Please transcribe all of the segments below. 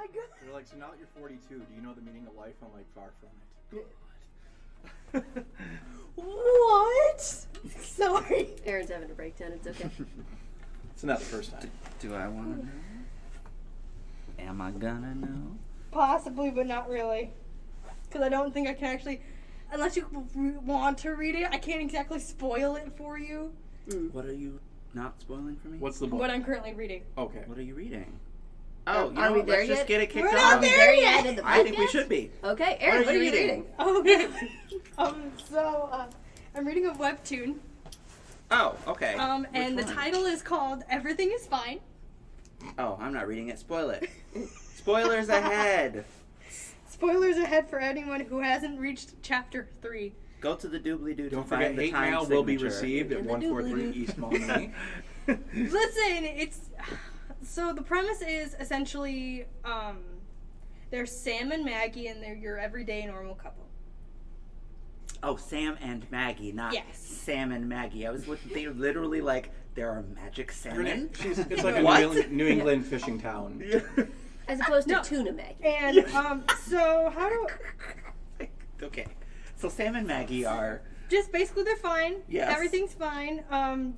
my god. They're like, so now that you're 42, do you know the meaning of life? I'm like, far from it. What? Sorry. Aaron's having a breakdown. It's okay. It's not the first time. Do I want to know? Am I gonna know? Possibly, but not really. Because I don't think I can actually, unless you want to read it, I can't exactly spoil it for you. What are you not spoiling for me? What's the book? What I'm currently reading. Okay. What are you reading? Oh, Are we there let's just yet? get it kicked We're off. not there yet. In the I think we podcast? should be. Okay, Aaron, what are you reading? Okay. I'm reading a webtoon. Oh, okay. And Which the one? title is called Everything is Fine. Oh, I'm not reading it. Spoil it. Spoilers ahead. Spoilers ahead for anyone who hasn't reached chapter 3. Go to the doobly-doo to Don't find forget, the hate time mail signature. will be received at In the 143 doobly-doo. East Maumee. Listen, it's... So the premise is essentially, there's Sam and Maggie and they're your everyday normal couple. Oh, Sam and Maggie, not Yes. Sam and Maggie. I was looking, they literally like, there are magic salmon? It's like a What? New England fishing town. As opposed to No. tuna Maggie. And, so how do... Okay. So Sam and Maggie are... Just basically they're fine. Yes. Everything's fine.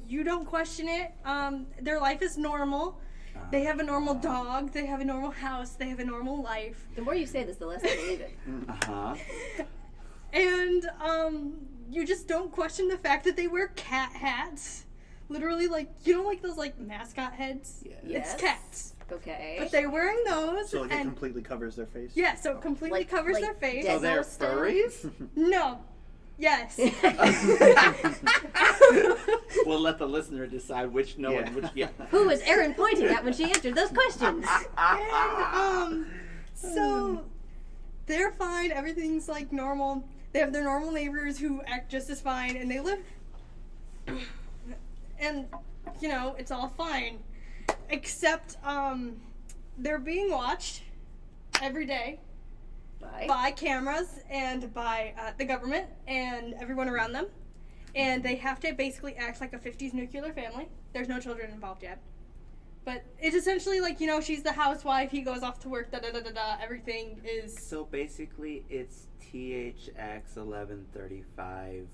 You don't question it. Their life is normal. They have a normal dog. They have a normal house. They have a normal life. The more you say this, the less I believe it. Uh-huh. And you just don't question the fact that they wear cat hats. Literally, like, you know, like those like mascot heads. Yes. It's cats, Okay. but they're wearing those. So like it and completely covers their face? yeah, so it completely Like- covers like their face. dead- So they're Stone. furries? No. Yes. We'll let the listener decide which no and which yeah. Who was Erin pointing at when she answered those questions? And, so they're fine. Everything's like normal. They have their normal neighbors who act just as fine, and they live. And you know it's all fine, except they're being watched every day by cameras and by the government and everyone around them, and they have to basically act like a 50s nuclear family. There's no children involved yet. But it's essentially like, you know, she's the housewife, he goes off to work, da-da-da-da-da, everything is... So basically it's THX 1135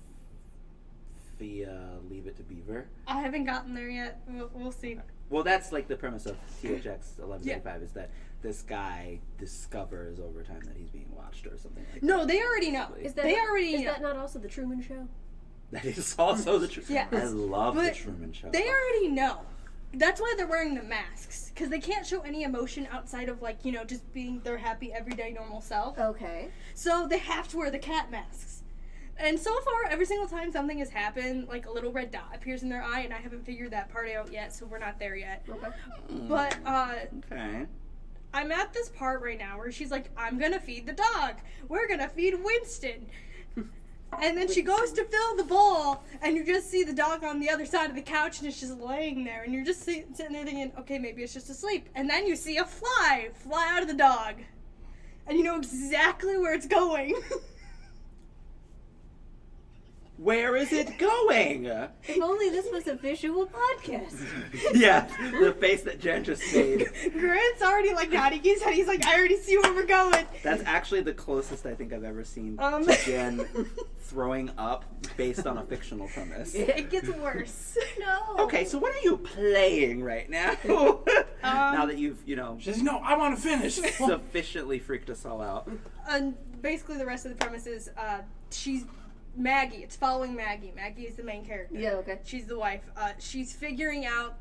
via Leave It to Beaver. I haven't gotten there yet. We'll see. Well, that's like the premise of THX 1135 is that this guy discovers over time that he's being watched or something like that. No, they already know. Is that They not, already is know. that not also the Truman Show? That is also the truth. Yes. I love the But Truman Show. They already know. That's why they're wearing the masks. Because they can't show any emotion outside of, like, you know, just being their happy, everyday, normal self. Okay. So they have to wear the cat masks. And so far, every single time something has happened, like a little red dot appears in their eye, and I haven't figured that part out yet, so we're not there yet. Okay. But, Okay. I'm at this part right now where she's like, I'm gonna feed the dog. We're gonna feed Winston. And then she goes to fill the bowl, and you just see the dog on the other side of the couch, and it's just laying there, and you're just sitting there thinking, okay, maybe it's just asleep. And then you see a fly out of the dog, and you know exactly where it's going. Where is it going? If only this was a visual podcast. Yeah, the face that Jen just made. Grant's already like nodding his head. He's like, I already see where we're going. That's actually the closest I think I've ever seen Um. to Jen throwing up based on a fictional premise. It gets worse. No. Okay, so what are you playing right now? Now that you've, you know, She says, no, I want to finish. sufficiently freaked us all out. And basically the rest of the premise is she's Maggie. It's following Maggie. Maggie is the main character. Yeah, okay. She's the wife. She's figuring out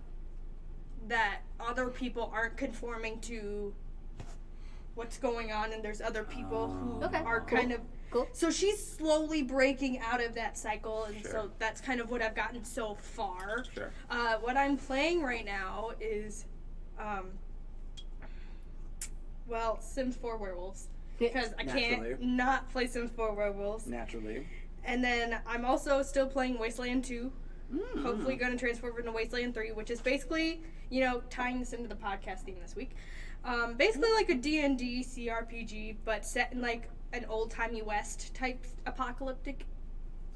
that other people aren't conforming to what's going on, and there's other people who Okay, are cool. kind of... Cool. So she's slowly breaking out of that cycle, and Sure. so that's kind of what I've gotten so far. Sure. What I'm playing right now is, Sims 4 Werewolves. Because I can't Naturally. not play Sims 4 Werewolves. Naturally. And then I'm also still playing Wasteland 2. Hopefully going to transfer over into Wasteland 3, which is basically, you know, tying this into the podcast theme this week. Basically like a D&D CRPG, but set in like an old-timey West type apocalyptic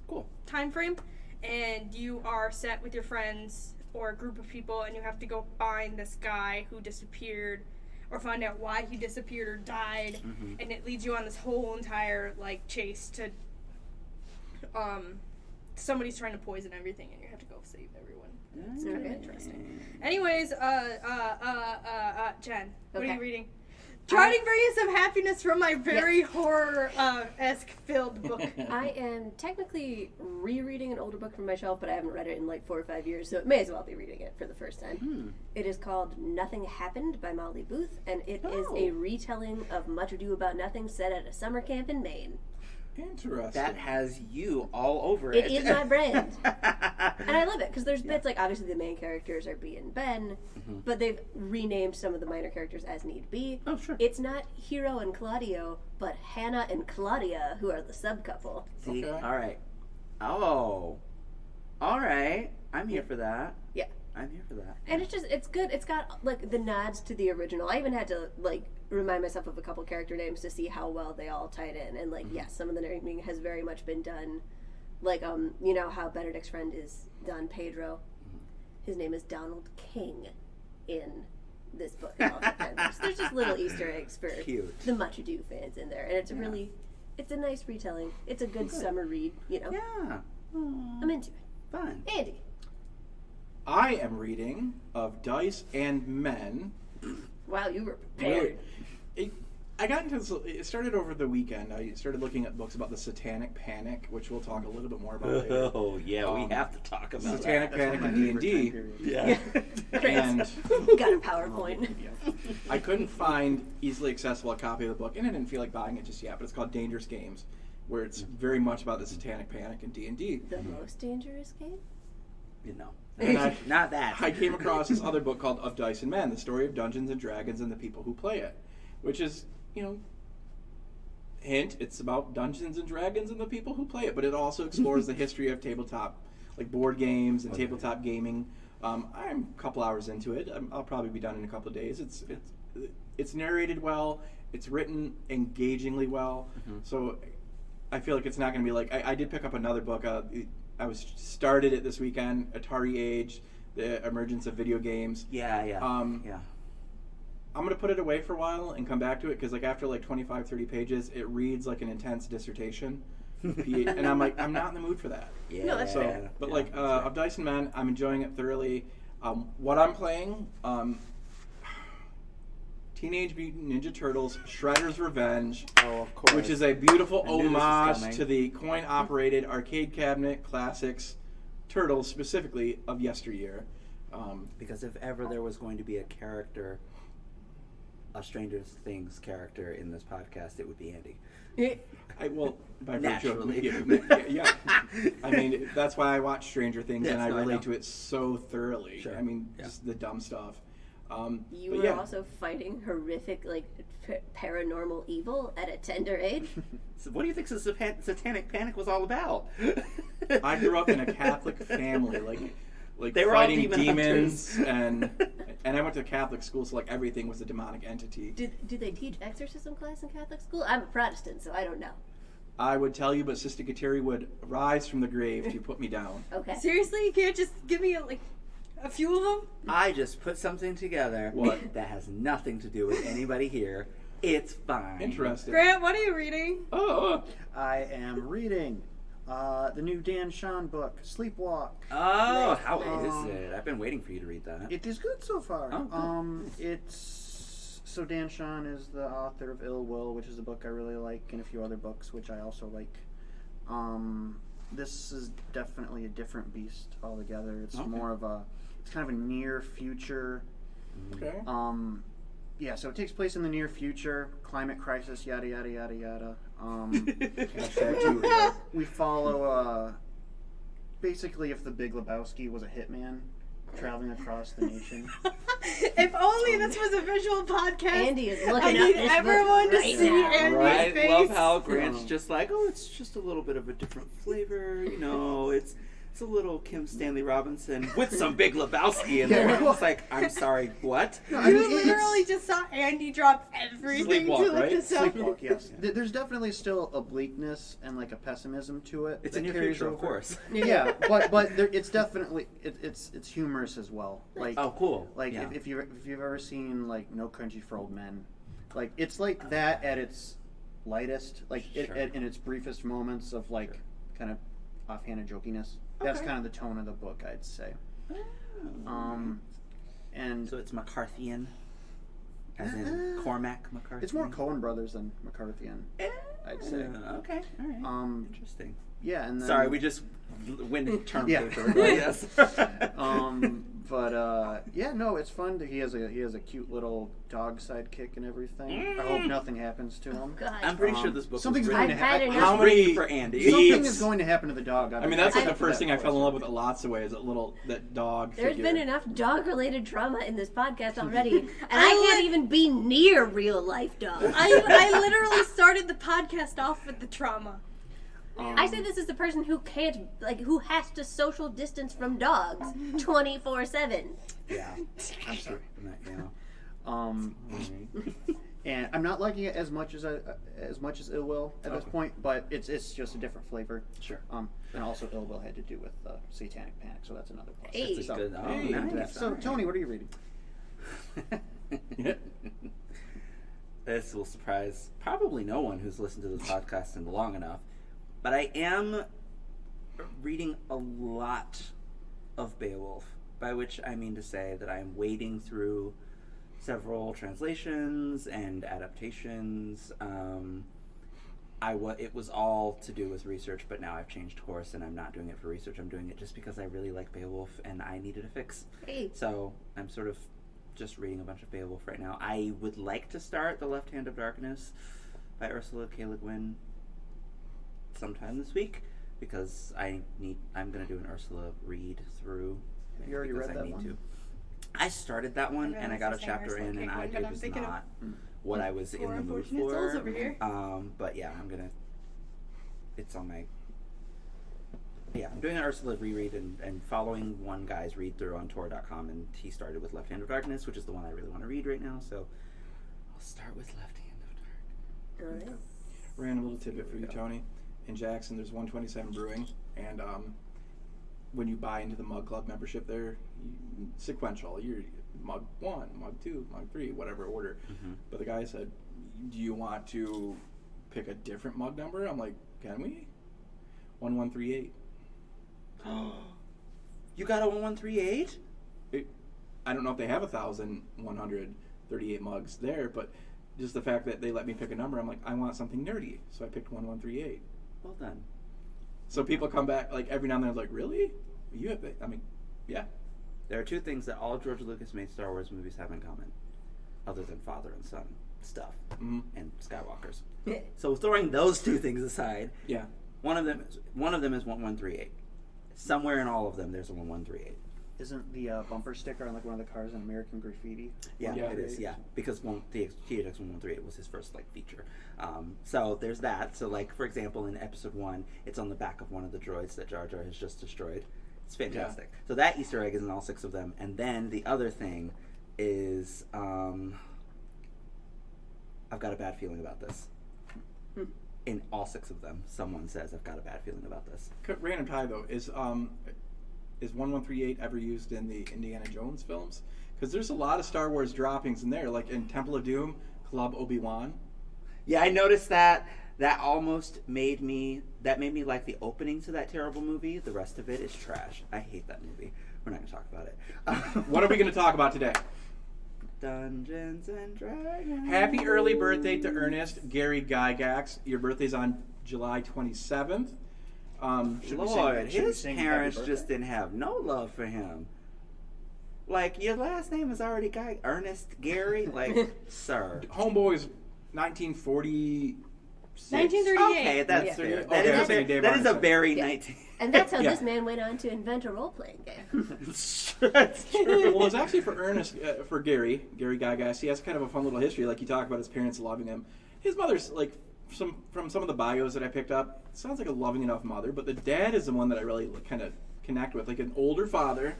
Cool. time frame. And you are set with your friends or a group of people, and you have to go find this guy who disappeared or find out why he disappeared or died, and it leads you on this whole entire like chase to somebody's trying to poison everything and you have to go save everyone. It's kind of interesting. Anyways, Jen, what are you reading? Try to bring you some happiness from my very horror-esque filled book. I am technically rereading an older book from my shelf, but I haven't read it in like 4 or 5 years, so it may as well be reading it for the first time. It is called Nothing Happened by Molly Booth, and it is a retelling of Much Ado About Nothing set at a summer camp in Maine. Interesting. That has you all over it. It is my brand. And I love it, because there's bits like, obviously the main characters are B and Ben, but they've renamed some of the minor characters as need be. Oh, sure. It's not Hero and Claudio, but Hannah and Claudia, who are the sub-couple. See? Okay. All right. Oh. All right. I'm here Yeah. for that. Yeah. I'm here for that. And it's good. It's got, like, the nods to the original. I even had to, like, remind myself of a couple character names to see how well they all tied in. And, like, yes, some of the naming has very much been done. Like, you know how Benedict's friend is Don Pedro? His name is Donald King in this book. And all that kind of stuff. There's just little Easter eggs for Cute. the Much Ado fans in there. And it's really, it's a nice retelling. It's a good summer read, you know? Yeah. I'm into it. Fun. Andy. I am reading Of Dice and Men. Wow, you were prepared. I got into this, it started over the weekend. I started looking at books about the Satanic Panic, which we'll talk a little bit more about later. Oh, yeah, we have to talk about Satanic that. Panic and D&D. Yeah. And Got a PowerPoint. I couldn't find easily accessible a copy of the book, and I didn't feel like buying it just yet, but it's called Dangerous Games, where it's very much about the Satanic Panic and D&D. The most dangerous game? You know. And Not that. I came across this other book called Of Dice and Men, the story of Dungeons and Dragons and the people who play it, which is, you know, hint, it's about Dungeons and Dragons and the people who play it, but it also explores the history of tabletop, like board games and tabletop gaming. I'm a couple hours into it. I'll probably be done in a couple of days. It's narrated well. It's written engagingly well. So I feel like it's not going to be like, I did pick up another book. I was started it this weekend, Atari Age, the emergence of video games. Yeah. Yeah. I'm going to put it away for a while and come back to it because like after like 25, 30 pages, it reads like an intense dissertation. And I'm like, I'm not in the mood for that. Yeah. No, that's So, but like Of Dice and Men, I'm enjoying it thoroughly. What I'm playing, Teenage Mutant Ninja Turtles: Shredder's Revenge, Oh, of course. which is a beautiful I knew this was homage coming. to the coin-operated arcade cabinet classics, Turtles specifically of yesteryear. Because if ever there was going to be a character, a Stranger Things character in this podcast, it would be Andy. By virtue of Naturally. yeah. I mean, that's why I watch Stranger Things Yes, and I no, I relate know. to it so thoroughly. Sure. I mean, Yeah. just the dumb stuff. You but were yeah. also fighting horrific, like, paranormal evil at a tender age? So what do you think the Satanic Panic was all about? I grew up in a Catholic family, like They were all fighting demon demons, hunters. and I went to Catholic school, so like everything was a demonic entity. Do they teach exorcism class in Catholic school? I'm a Protestant, so I don't know. I would tell you, but Sister Kateri would rise from the grave to put me down. Okay. Seriously, you can't just give me a few of them? I just put something together What? that has nothing to do with anybody here. It's fine. Interesting. Grant, what are you reading? Oh, I am reading the new Dan Sean book, Sleepwalk. Oh, Nice. how is it? I've been waiting for you to read that. It is good so far. Oh, good. So Dan Sean is the author of Ill Will, which is a book I really like, and a few other books which I also like. This is definitely a different beast altogether. It's more of it's kind of a near future. okay. Yeah, so it takes place in the near future, climate crisis, yada yada yada yada. We follow basically if the Big Lebowski was a hitman traveling across the nation. If only this was a visual podcast. Andy is I looking need up this everyone book to right see now. Andy's I face. love how Grant's just like, oh, it's just a little bit of a different flavor, you know. It's it's a little Kim Stanley Robinson with some Big Lebowski in there. It's like, I'm sorry, what? No, You literally just saw Andy drop everything Sleepwalk, to look right? this up. Sleepwalk, yes. There's definitely still a bleakness and like a pessimism to it. It's that in your carries future, of over. course. Yeah, but it's definitely it's humorous as well. Like Oh, cool. Like Yeah. if you've ever seen like No Country for Old Men, like it's like that at its lightest, like Sure. in its briefest moments of like kind of offhanded jokiness. That's Okay. kind of the tone of the book, I'd say. And So it's McCarthyian, as in Cormac McCarthy. it's more Coen Brothers than McCarthyian, I'd say. Okay, all right. Interesting. Yeah, and then, Sorry, we just went term Yeah. paper. But yes. Yeah, no, it's fun. He has a cute little dog sidekick and everything. I hope nothing happens to him. God. I'm pretty sure this book Something's was going written to I've had happen. enough. How many for Andy. Something beats? is going to happen to the dog. I mean, that's like the I've- first thing I fell in love with it. lots of ways. That dog. There's figure. been enough dog-related trauma in this podcast already, and I can't even be near real-life dogs. I literally started the podcast off with the trauma. I say this as the person who can't, like, who has to social distance from dogs 24/7. Yeah. I'm sorry. You And I'm not liking it as much as Ill Will at this point, but it's just a different flavor. Sure. And also Ill Will had to do with Satanic Panic, so that's another plus. Hey. That's a So, good. Oh, Hey. nice. so Tony, what are you reading? Yeah. This will surprise probably no one who's listened to this podcast in long enough, but I am reading a lot of Beowulf, by which I mean to say that I am wading through several translations and adaptations. It was all to do with research, but now I've changed course and I'm not doing it for research. I'm doing it just because I really like Beowulf and I needed a fix. Hey. So I'm sort of just reading a bunch of Beowulf right now. I would like to start The Left Hand of Darkness by Ursula K. Le Guin sometime this week because I'm going to do an Ursula read through. Have you already because read I that need one? to. I started that one and I got a chapter in and it was not what I was in the mood unfortunate souls for. over here. But yeah, it's on my, I'm doing an Ursula reread and following one guy's read through on Tor.com, and he started with Left Hand of Darkness, which is the one I really want to read right now, so I'll start with Left Hand of Darkness. Random little tidbit for you, Tony. In Jackson, there's 127 Brewing, and when you buy into the Mug Club membership there, sequential. You're Mug 1, Mug 2, Mug 3, whatever order. Mm-hmm. But the guy said, do you want to pick a different mug number? I'm like, can we? 1138. You got a 1138? I don't know if they have 1,138 mugs there, but just the fact that they let me pick a number, I'm like, I want something nerdy. So I picked 1138. Well done. So people come back, like, every now and then, like, really? You have it? I mean, yeah. There are two things that all George Lucas made Star Wars movies have in common, other than father and son stuff and Skywalkers. So throwing those two things aside, Yeah. one of them is 1138. Somewhere in all of them, there's a 1138. Isn't the bumper sticker on like one of the cars in American Graffiti? Yeah, Yeah. it is. Yeah, because the THX 138 was his first feature. So there's that. So for example, in Episode 1, it's on the back of one of the droids that Jar Jar has just destroyed. It's fantastic. So that Easter egg is in all 6 of them. And then the other thing is, I've got a bad feeling about this. In all 6 of them, someone says, I've got a bad feeling about this. Random tie, though. Is 1138 ever used in the Indiana Jones films? Because there's a lot of Star Wars droppings in there, like in Temple of Doom, Club Obi-Wan. Yeah, I noticed that. That almost made me like the opening to that terrible movie. The rest of it is trash. I hate that movie. We're not going to talk about it. What are we going to talk about today? Dungeons and Dragons. Happy early birthday to Ernest Gary Gygax. Your birthday's on July 27th. Lord, his sing parents happy just birthday? didn't have no love for him. Like, your last name is already Ernest Gary? Like, sir. Homeboy's 1946. 1938. Okay, that's Yeah. fair. Okay, I was thinking Dave That is a Arneson. very Yeah. 19... And that's how Yeah. this man went on to invent a role-playing game. That's true. Well, it's actually for Ernest, for Gary Gygax. He has kind of a fun little history. Like, you talk about his parents loving him. His mother's, like, from some of the bios that I picked up, sounds like a loving enough mother, but the dad is the one that I really kind of connect with. Like an older father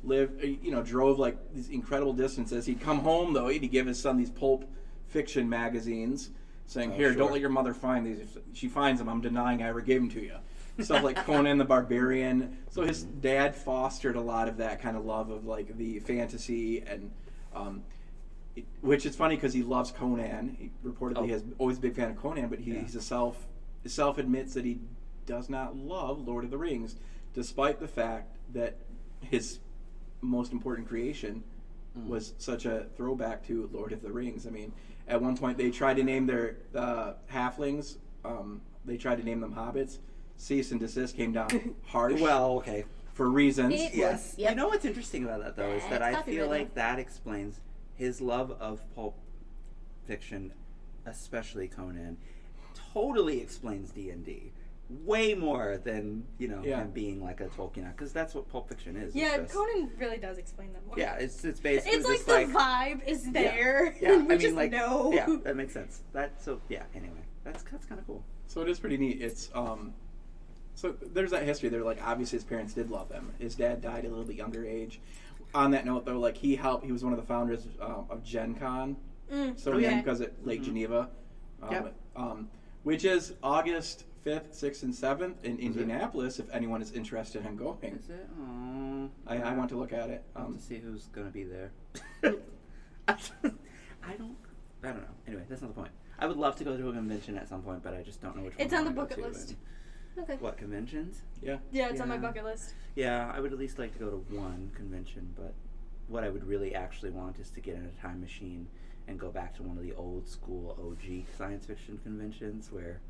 lived, drove like these incredible distances. He'd come home though, he'd give his son these pulp fiction magazines, saying, "Here, don't let your mother find these. If she finds them, I'm denying I ever gave them to you." Stuff like Conan the Barbarian. So his dad fostered a lot of that kind of love of like the fantasy and. Which is funny because he loves Conan. He reportedly is always a big fan of Conan, but he's self admits that he does not love Lord of the Rings, despite the fact that his most important creation was such a throwback to Lord of the Rings. I mean, at one point they tried to name their halflings. They tried to name them hobbits. Cease and desist came down harsh. Well, okay. For reasons. Yes. Yep. You know what's interesting about that, though, is that I feel like that explains his love of pulp fiction, especially Conan, totally explains D&D. Way more than, him being like a Tolkien, because that's what pulp fiction is. Yeah, Conan really does explain that more. Yeah, it's basically it's like just the vibe is there, Yeah, and we I mean, just like, know. Yeah, that makes sense. Anyway, that's kind of cool. So it is pretty neat. It's so there's that history there. Like obviously his parents did love him. His dad died at a little bit younger age. On that note, though, like he was one of the founders of Gen Con, so named because at Lake Geneva, which is August 5th, 6th, and 7th in Indianapolis. If anyone is interested in going, Is it? I want to look at it. To see who's going to be there. I don't know. Anyway, that's not the point. I would love to go to a convention at some point, but I just don't know which one. It's on the I wanna go bucket to list. Okay. What, conventions? Yeah, it's on my bucket list. Yeah, I would at least like to go to one convention, but what I would really actually want is to get in a time machine and go back to one of the old school OG science fiction conventions where,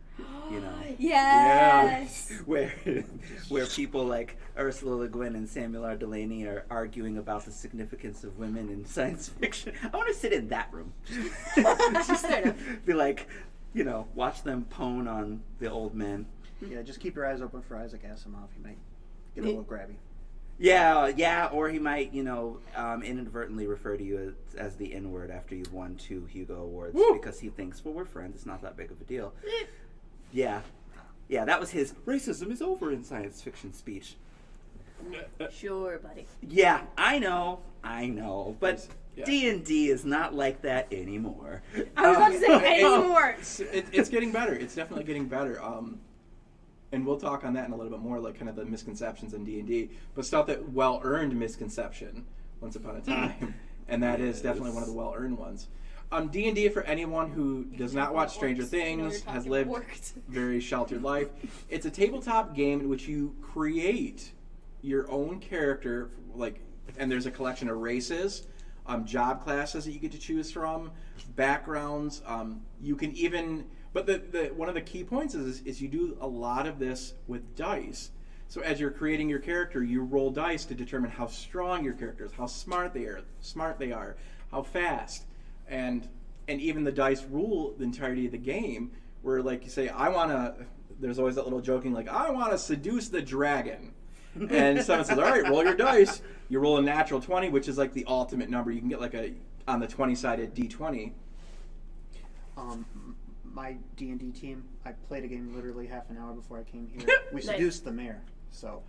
Yes. where people like Ursula Le Guin and Samuel R. Delany are arguing about the significance of women in science fiction. I want to sit in that room. Just be like, watch them pone on the old men. Yeah, just keep your eyes open for Isaac Asimov. He might get a little grabby. Yeah, or he might, inadvertently refer to you as the N-word after you've won 2 Hugo Awards because he thinks, well, we're friends, it's not that big of a deal. Yeah, that was his racism is over in science fiction speech. Sure, buddy. Yeah, I know, but Yeah. D&D is not like that anymore. I was about to say anymore. It's getting better. It's definitely getting better. And we'll talk on that in a little bit more, like kind of the misconceptions in D&D, but stuff that well-earned misconception once upon a time, and that is definitely one of the well-earned ones. D&D, for anyone who does not watch Stranger Things, has lived very sheltered life, it's a tabletop game in which you create your own character, and there's a collection of races, job classes that you get to choose from, backgrounds. You can even, but the one of the key points is you do a lot of this with dice. So as you're creating your character, you roll dice to determine how strong your character is, how smart they are, how fast, and even the dice rule the entirety of the game. Where like you say, there's always that little joking like, I want to seduce the dragon. And someone says, all right, roll your dice. You roll a natural 20, which is like the ultimate number. You can get on the 20-sided D20. My D&D team, I played a game literally half an hour before I came here. We seduced the mayor, so.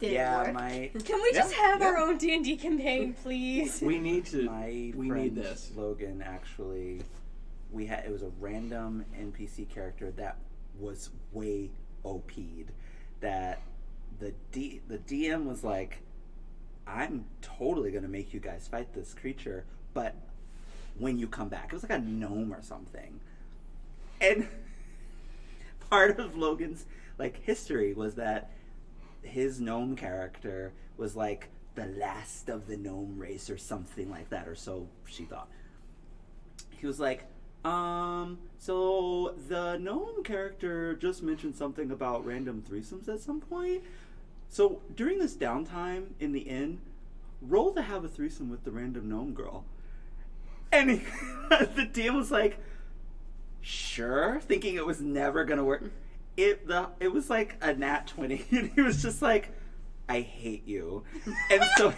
Did it work? Can we just have our own D&D campaign, please? We need to. We need this. Logan actually, it was a random NPC character that was way OP'd. That the DM was like, I'm totally gonna make you guys fight this creature, but when you come back, it was like a gnome or something. And part of Logan's history was that his gnome character was like the last of the gnome race or something like that, or so she thought. He was like, so the gnome character just mentioned something about random threesomes at some point. So during this downtime in the inn, roll to have a threesome with the random gnome girl. And the DM was like, sure, thinking it was never gonna work. It was like a nat 20, and he was just like, I hate you. And so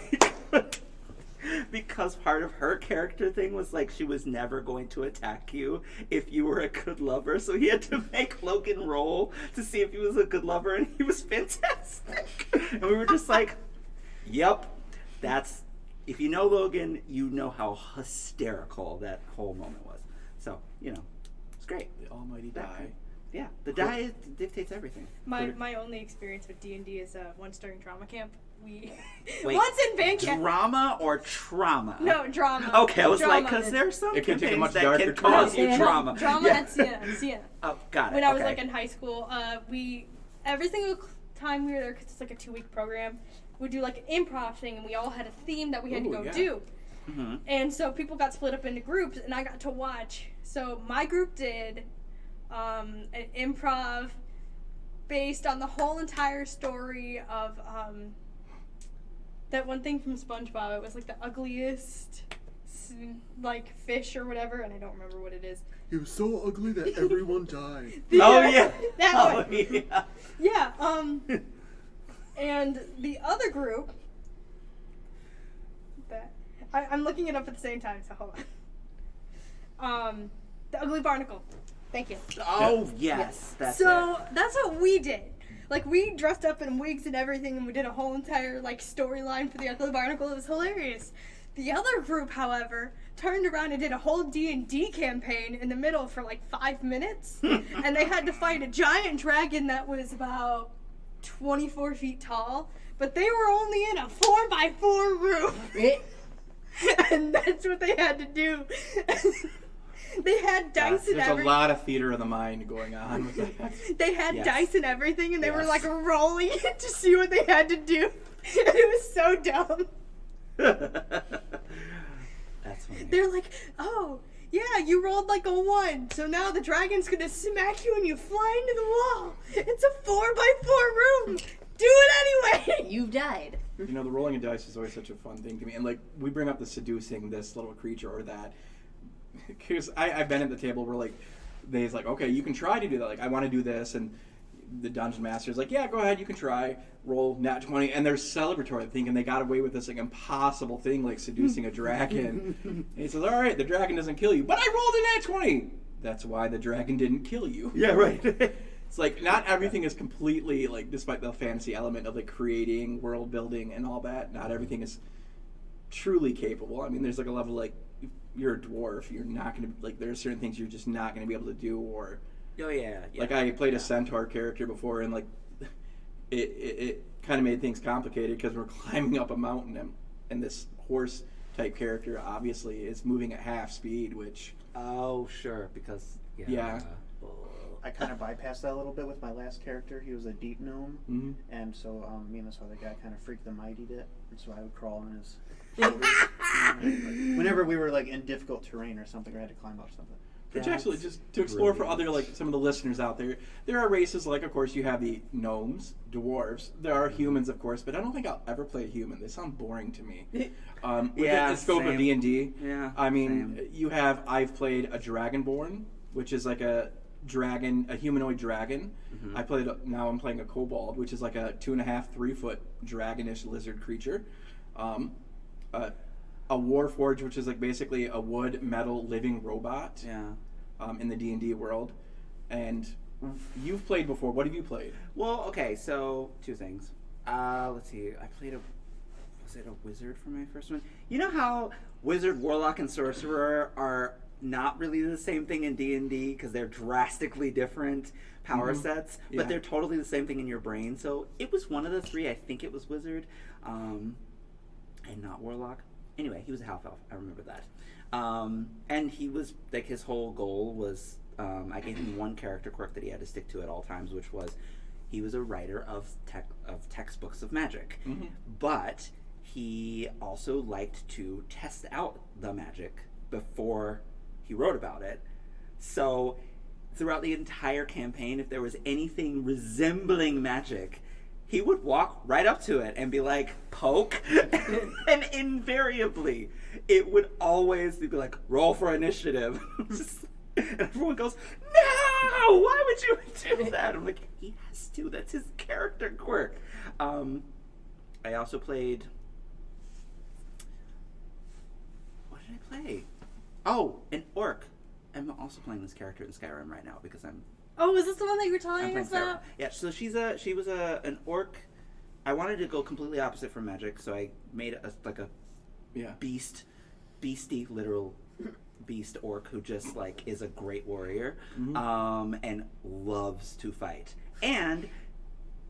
because part of her character thing was like she was never going to attack you if you were a good lover, so he had to make Logan roll to see if he was a good lover, and he was fantastic. And we were just like, yep, that's, if you know Logan, you know how hysterical that whole moment was. So, it's great. The almighty die. Yeah, the die dictates everything. My only experience with D&D is once during drama camp. Wait, Once in band camp. Drama or trauma? No, drama. Okay, I was drama. like, because there's some It can take a campaigns much that darker can cause turn. you trauma. Drama Yeah. at Sienna. Oh, got it. When I was okay. like in high school, every single time we were there, because it's like a 2-week program, we'd do like an improv thing, and we all had a theme that we had to go do. Mm-hmm. And so people got split up into groups, and I got to watch. So my group did an improv based on the whole entire story of that one thing from SpongeBob. It was like the ugliest like fish or whatever, and I don't remember what it is. He was so ugly that everyone died. That one. Yeah. Yeah, and the other group, I'm looking it up at the same time, so hold on. The Ugly Barnacle. Thank you. Oh, yes. That's what we did. Like, we dressed up in wigs and everything, and we did a whole entire, like, storyline for the Ugly Barnacle. It was hilarious. The other group, however, turned around and did a whole D&D campaign in the middle for, like, 5 minutes. And they had to fight a giant dragon that was about 24 feet tall. But they were only in a 4x4 room. And that's what they had to do. They had dice and There's everything. a lot of theater of the mind going on with that. They had Yes. dice and everything, and they were Yes. like rolling it to see what they had to do. And it was so dumb. That's funny. They're like, oh, yeah, you rolled like a 1, so now the dragon's gonna smack you and you fly into the wall. It's a 4x4 room. Do it anyway. You've died. The rolling of dice is always such a fun thing to me. And, like, we bring up the seducing this little creature or that. Because I've been at the table where, like, they's like, okay, you can try to do that. Like, I want to do this. And the dungeon master's like, yeah, go ahead, you can try. Roll nat 20. And they're celebratory, thinking they got away with this, like, impossible thing, like seducing a dragon. And he says, all right, the dragon doesn't kill you. But I rolled a nat 20. That's why the dragon didn't kill you. Yeah, right. It's like, not everything is completely, like, despite the fantasy element of, like, creating, world building, and all that, not everything is truly capable. I mean, there's, like, a level, like, if you're a dwarf, you're not going to, like, there are certain things you're just not going to be able to do, or... Oh, yeah. Like, I played a centaur character before, and, like, it kind of made things complicated, because we're climbing up a mountain, and this horse-type character, obviously, is moving at half speed, which... Oh, sure, because... Yeah. I kind of bypassed that a little bit with my last character. He was a deep gnome, Mm-hmm. and so me and this other guy kind of freaked the mightied it, and so I would crawl on his shoulders. Whenever we were like in difficult terrain or something, or had to climb up something. Which actually, just to explore for other, like, some of the listeners out there, there are races like, of course, you have the gnomes, dwarves. There are humans, of course, but I don't think I'll ever play a human. They sound boring to me. Within the scope of D&D, Yeah, I mean, I've played a dragonborn, which is like a dragon, a humanoid dragon. Mm-hmm. Now I'm playing a kobold, which is like a 2.5, 3 foot dragonish lizard creature. A warforged, which is like basically a wood metal living robot. Yeah. In the D&D world. And you've played before. What have you played? Well, okay, so 2 things. Let's see. I played was it a wizard for my first one? You know how wizard, warlock, and sorcerer are not really the same thing in D&D because they're drastically different power sets, but they're totally the same thing in your brain. So it was one of the 3. I think it was wizard, and not warlock. Anyway, he was a half elf. I remember that. And he was, like, his whole goal was, I gave him one character quirk that he had to stick to at all times, which was he was a writer of textbooks of magic. Mm-hmm. But he also liked to test out the magic before he wrote about it. So throughout the entire campaign, if there was anything resembling magic, he would walk right up to it and be like, poke. And invariably, it would always be like, roll for initiative. And everyone goes, no! Why would you do that? I'm like, he has to. That's his character quirk. I also played... What did I play? Oh, an orc. I'm also playing this character in Skyrim right now because I'm... Oh, is this the one that you were I'm telling playing us about? Skyrim. Yeah, so she was an orc I wanted to go completely opposite from magic, so I made a Yeah. beastie, literal beast orc who just like is a great warrior, and loves to fight. And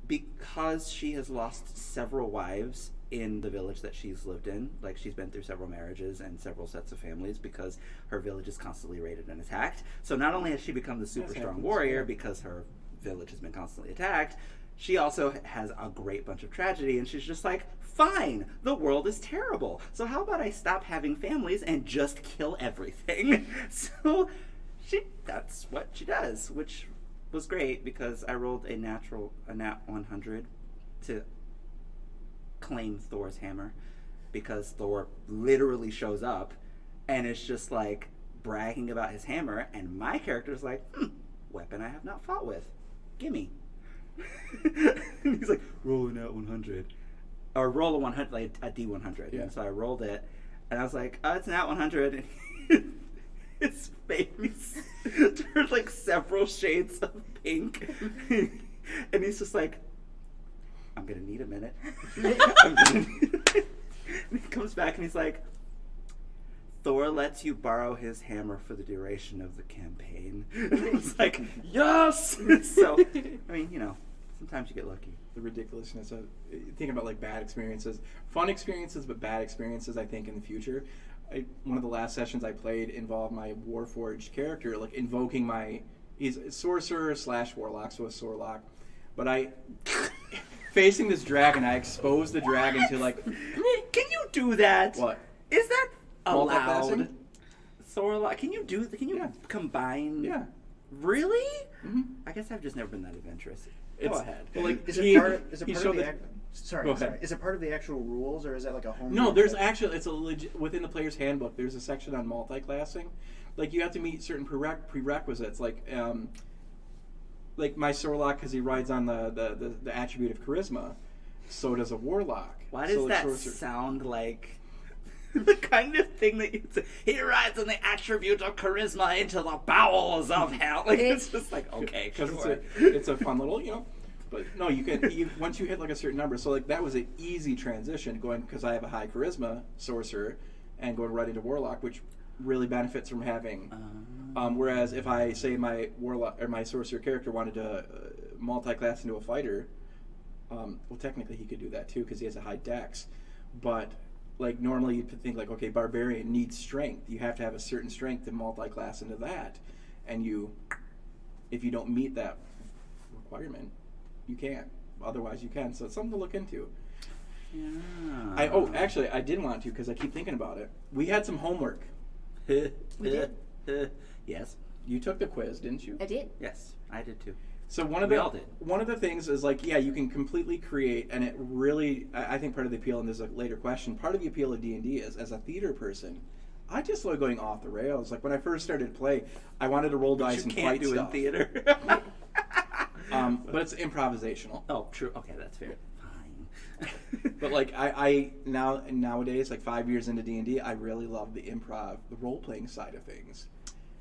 because she has lost several wives in the village that she's lived in, like she's been through several marriages and several sets of families because her village is constantly raided and attacked. So not only has she become the super strong warrior because her village has been constantly attacked, she also has a great bunch of tragedy, and she's just like, fine, the world is terrible, so how about I stop having families and just kill everything? So that's what she does, which was great because I rolled a nat 100 to claim Thor's hammer, because Thor literally shows up and is just like bragging about his hammer, and my character's like, weapon I have not fought with, gimme. And he's like, roll a nat 100. Or roll a 100, like a D100. Yeah. And so I rolled it, and I was like, oh, it's a nat 100. And his face turned like several shades of pink. And he's just like, I'm going to need a minute. I'm gonna need a minute. And he comes back and he's like, Thor lets you borrow his hammer for the duration of the campaign. And I was like, yes! So, I mean, you know, sometimes you get lucky. The ridiculousness of thinking about like bad experiences, fun experiences, but bad experiences. I think in the future, one of the last sessions I played involved my Warforged character, like invoking he's a sorcerer / warlock, so a sorlock. But I, facing this dragon, I exposed the dragon to like. Can you do that? What? Is that allowed? Multiclassing? Sorlock? Can you Yeah. combine? Yeah. Really? Mm-hmm. I guess I've just never been that adventurous. Go It's- ahead. Well, like, Is he- it part of he the showed sorry, Go sorry. ahead. Is it part of the actual rules, or is that like a home? No, rule there's thing? actually it's a legit within the player's handbook. There's a section on multi-classing. Like you have to meet certain prerequisites. Like my Sorlock, because he rides on the attribute of charisma. So does a warlock. Why So does like that sorcerer- sound like the kind of thing that you say? He rides on the attribute of charisma into the bowels of hell. Like it's just like, okay, Because sure. it's a fun little, But no, you can once you hit like a certain number. So like that was an easy transition going because I have a high charisma sorcerer and going right into warlock, which really benefits from having. Whereas if I say my warlock or my sorcerer character wanted to multi-class into a fighter, well technically he could do that too because he has a high dex, but like normally you'd think like okay, barbarian needs strength. You have to have a certain strength to multi-class into that, and if you don't meet that requirement, you can't. Otherwise, you can. So it's something to look into. Yeah. Actually, I did want to because I keep thinking about it. We had some homework. We did. Yes. You took the quiz, didn't you? I did. Yes, I did too. So We all did. one of the things is like, yeah, you can completely create, and it really, I think part of the appeal, and there's a later question, part of the appeal of D&D is, as a theater person, I just love going off the rails. Like when I first started to play, I wanted to roll dice You and can't fight do stuff. in theater. But it's improvisational. Oh, true. Okay, that's fair. Fine. But like I nowadays, like 5 years into D&D, I really love the improv, the role-playing side of things.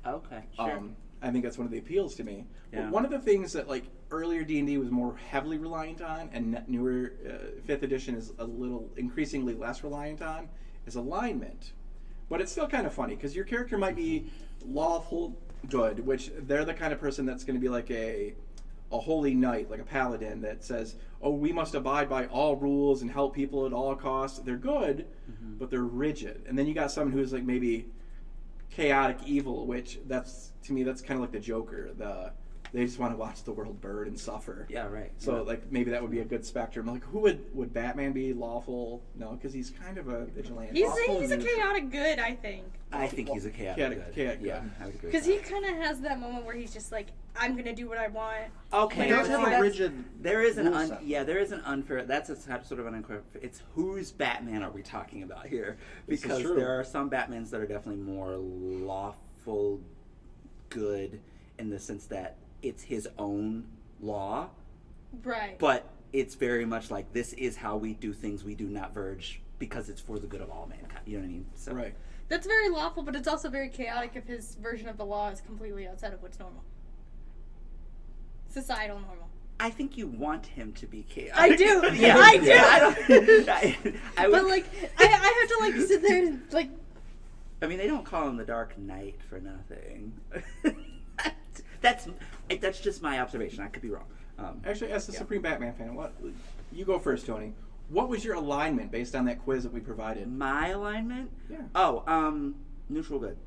Okay, sure. I think that's one of the appeals to me. Yeah. But one of the things that like earlier D&D was more heavily reliant on, and newer 5th edition is a little increasingly less reliant on, is alignment. But it's still kind of funny because your character might be lawful good, which they're the kind of person that's going to be like a holy knight, like a paladin that says, "Oh, we must abide by all rules and help people at all costs." They're good, but they're rigid. And then you got someone who's like maybe chaotic evil, which that's to me that's kind of like the Joker. They just want to watch the world burn and suffer. Yeah, right. So Yeah. like maybe that would be a good spectrum. Like who would Batman be lawful? No, because he's kind of a vigilante. He's a chaotic good, I think. I think he's a chaotic good. Chaotic Yeah, good. I would agree. Because with he kind of has that moment where he's just like, I'm gonna do what I want. that. Okay, He does But have a that's- rigid. There is an rule set. there is an unfair. That's a sort of an unfair. It's whose Batman are we talking about here? This is Because true. there are some Batmans that are definitely more lawful good in the sense that it's his own law, Right. but it's very much like this is how we do things. We do not verge because it's for the good of all mankind. You know what I mean? So, Right. That's very lawful, but it's also very chaotic if his version of the law is completely outside of what's normal. Societal normal. I think you want him to be chaotic. I do. Yeah. I do. Yeah, I would, But like, I have to like sit there and like. I mean, they don't call him the Dark Knight for nothing. That's just my observation. I could be wrong. Actually, as the Supreme Batman fan, you go first, Tony. What was your alignment based on that quiz that we provided? My alignment? Yeah. Oh, neutral good.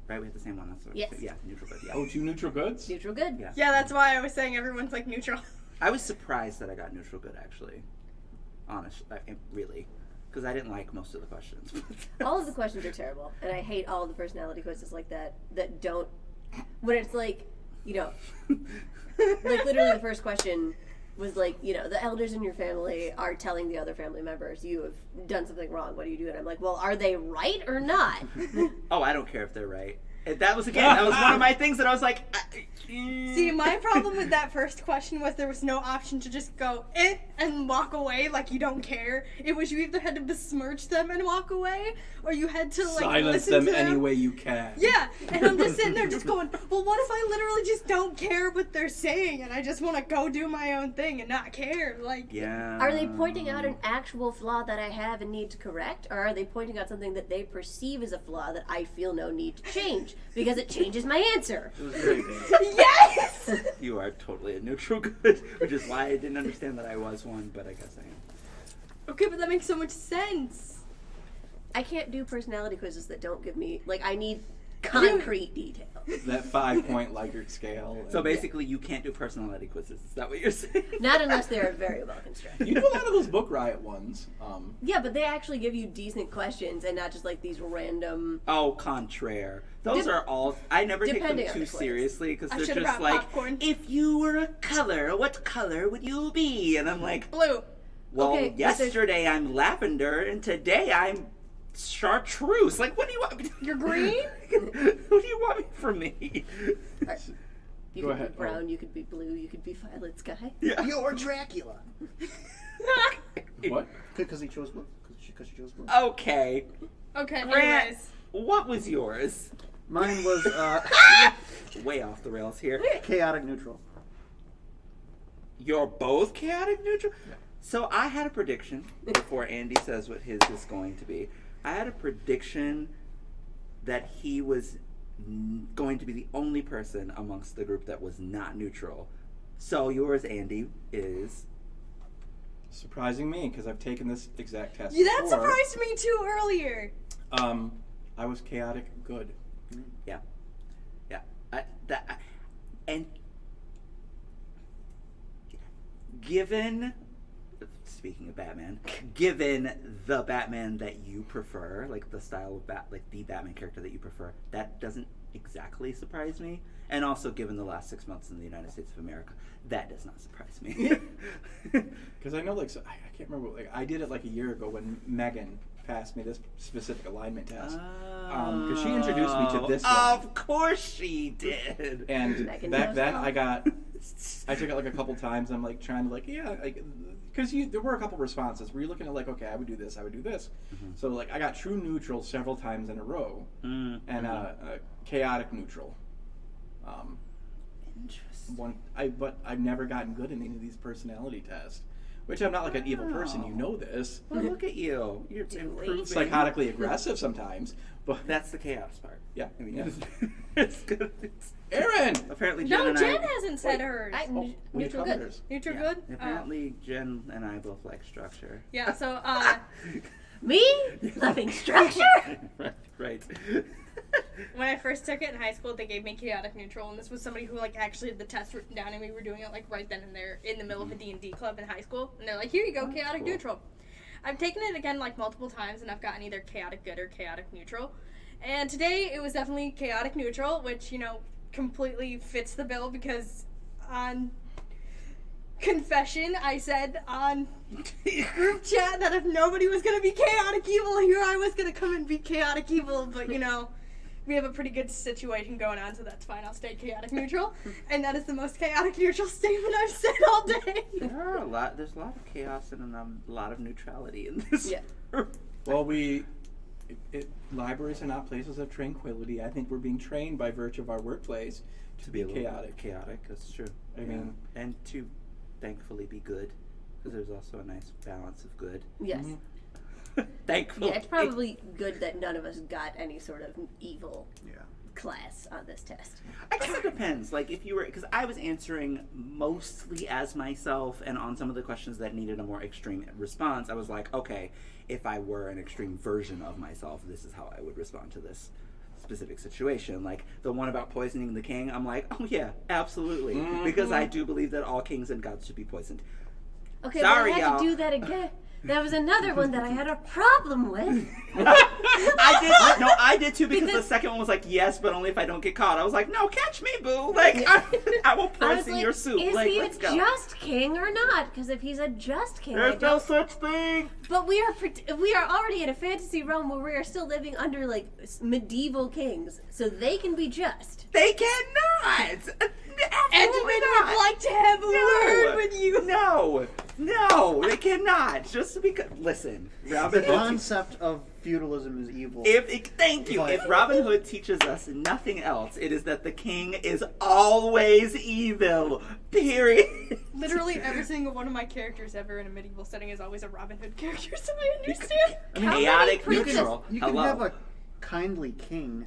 Right, we have the same one. That's what Yes. Yeah, neutral good. Yeah. Oh, 2 neutral goods? Neutral good. Yeah. Yeah, that's why I was saying everyone's like neutral. I was surprised that I got neutral good, actually. Honestly, really. Because I didn't like most of the questions. All of the questions are terrible, and I hate all of the personality quizzes like that don't. When it's like, like literally the first question was like, the elders in your family are telling the other family members you have done something wrong. What do you do? And I'm like, well, are they right or not? Oh, I don't care if they're right. That was one of my things that I was like. See, my problem with that first question was there was no option to just go and walk away like you don't care. It was you either had to besmirch them and walk away, or you had to like Silence listen them to them any way you can. Yeah, and I'm just sitting there just going, well, what if I literally just don't care what they're saying and I just want to go do my own thing and not care? Like, Yeah. Are they pointing out an actual flaw that I have and need to correct, or are they pointing out something that they perceive as a flaw that I feel no need to change because it changes my answer? It was very big. yes! You are totally a neutral good, which is why I didn't understand that I was one, but I guess I am. Okay, but that makes so much sense. I can't do personality quizzes that don't give me, I need concrete details. That 5-point Likert scale. So basically, you can't do personality quizzes. Is that what you're saying? Not unless they're very well constructed. You do a lot of those Book Riot ones. Yeah, but they actually give you decent questions and not just these random. Oh, contraire. Those are all. I never take them Depending on too the quiz. seriously because I they're should've just brought like, popcorn. if you were a color, what color would you be? And I'm like, Blue. well, Okay, but yesterday I'm lavender and today I'm chartreuse. Like, what do you want? You're green? What do you want from me? You Go could ahead. be brown, you could be blue, you could be violet sky. Yeah. You're Dracula. What? Because he chose blue. Because she chose blue. Okay. Okay, Grant, anyways. what was yours? Mine was Way off the rails here. chaotic neutral. You're both chaotic neutral? So I had a prediction before Andy says what his is going to be. I had a prediction that he was going to be the only person amongst the group that was not neutral. So yours, Andy, is... Surprising me, because I've taken this exact test Yeah, that before. surprised me too earlier. I was chaotic good. Yeah. Yeah. And given... Speaking of Batman, given the Batman that you prefer, like the style of the Batman character that you prefer, that doesn't exactly surprise me. And also, given the last 6 months in the United States of America, that does not surprise me. Because I know, I can't remember. I did it a year ago when Megan passed me this specific alignment test. Because she introduced me to this one. Of course she did. And Megan back knows then, how. I took it a couple times. I'm trying to because there were a couple responses where you're looking at okay, I would do this, I would do this. Mm-hmm. So I got true neutral several times in a row, and chaotic neutral. Interesting. But I've never gotten good in any of these personality tests. Which I'm not an evil person, you know this. Well, look at you. You're improving. Psychotically aggressive sometimes, but That's the chaos part. yeah. I mean, Yeah. it's good. Aaron! Apparently, Jen No, and Jen I... hasn't said hers. We Neutral covered good. hers. Neutral Yeah. good? Apparently, Jen and I both like structure. Yeah, so, Me? Loving structure? Right. when I first took it in high school, they gave me chaotic neutral, and this was somebody who actually had the test written down, and we were doing it right then and there in the middle of a D&D club in high school, and they're like, here you go, chaotic cool. neutral. I've taken it again multiple times, and I've gotten either chaotic good or chaotic neutral, and today it was definitely chaotic neutral, which completely fits the bill because on confession I said on group chat that if nobody was gonna be chaotic evil, here I was gonna come and be chaotic evil, but we have a pretty good situation going on, so that's fine. I'll stay chaotic neutral, and that is the most chaotic neutral statement I've said all day. There's a lot of chaos and a lot of neutrality in this. Yeah. Well, libraries are not places of tranquility. I think we're being trained by virtue of our workplace To be a little chaotic. chaotic, that's true. I mean, and to thankfully be good, because there's also a nice balance of good. Yes. Thankfully. Yeah, it's probably good that none of us got any sort of evil Yeah. class on this test. I guess it depends. Like, if you were, because I was answering mostly as myself, and on some of the questions that needed a more extreme response, I was like, okay, if I were an extreme version of myself, this is how I would respond to this specific situation. Like, the one about poisoning the king, I'm like, oh yeah, absolutely. Because I do believe that all kings and gods should be poisoned. Okay, Sorry, but I had y'all. to do that again. That was another one that I had a problem with. I did too, because the Because- second one was like, yes, but only if I don't get caught. I was like, no, catch me, boo. Like, I will I was poison like, your soup. is Like, he a let's go. just king or not? Because if he's a just king, I There's no don't. such thing. But we are already in a fantasy realm where we are still living under like medieval kings, so they can be just. They cannot. And Absolutely we not. would like to have a word with you. No, they cannot. Just because, listen, Robin The Hood. concept of feudalism is evil. Thank you. But- If Robin Hood teaches us nothing else, it is that the king is always evil. Period. Literally every single one of my characters ever in a medieval setting is always a Robin Hood character, so I understand. Chaotic princes- neutral. You can Hello. have a kindly king,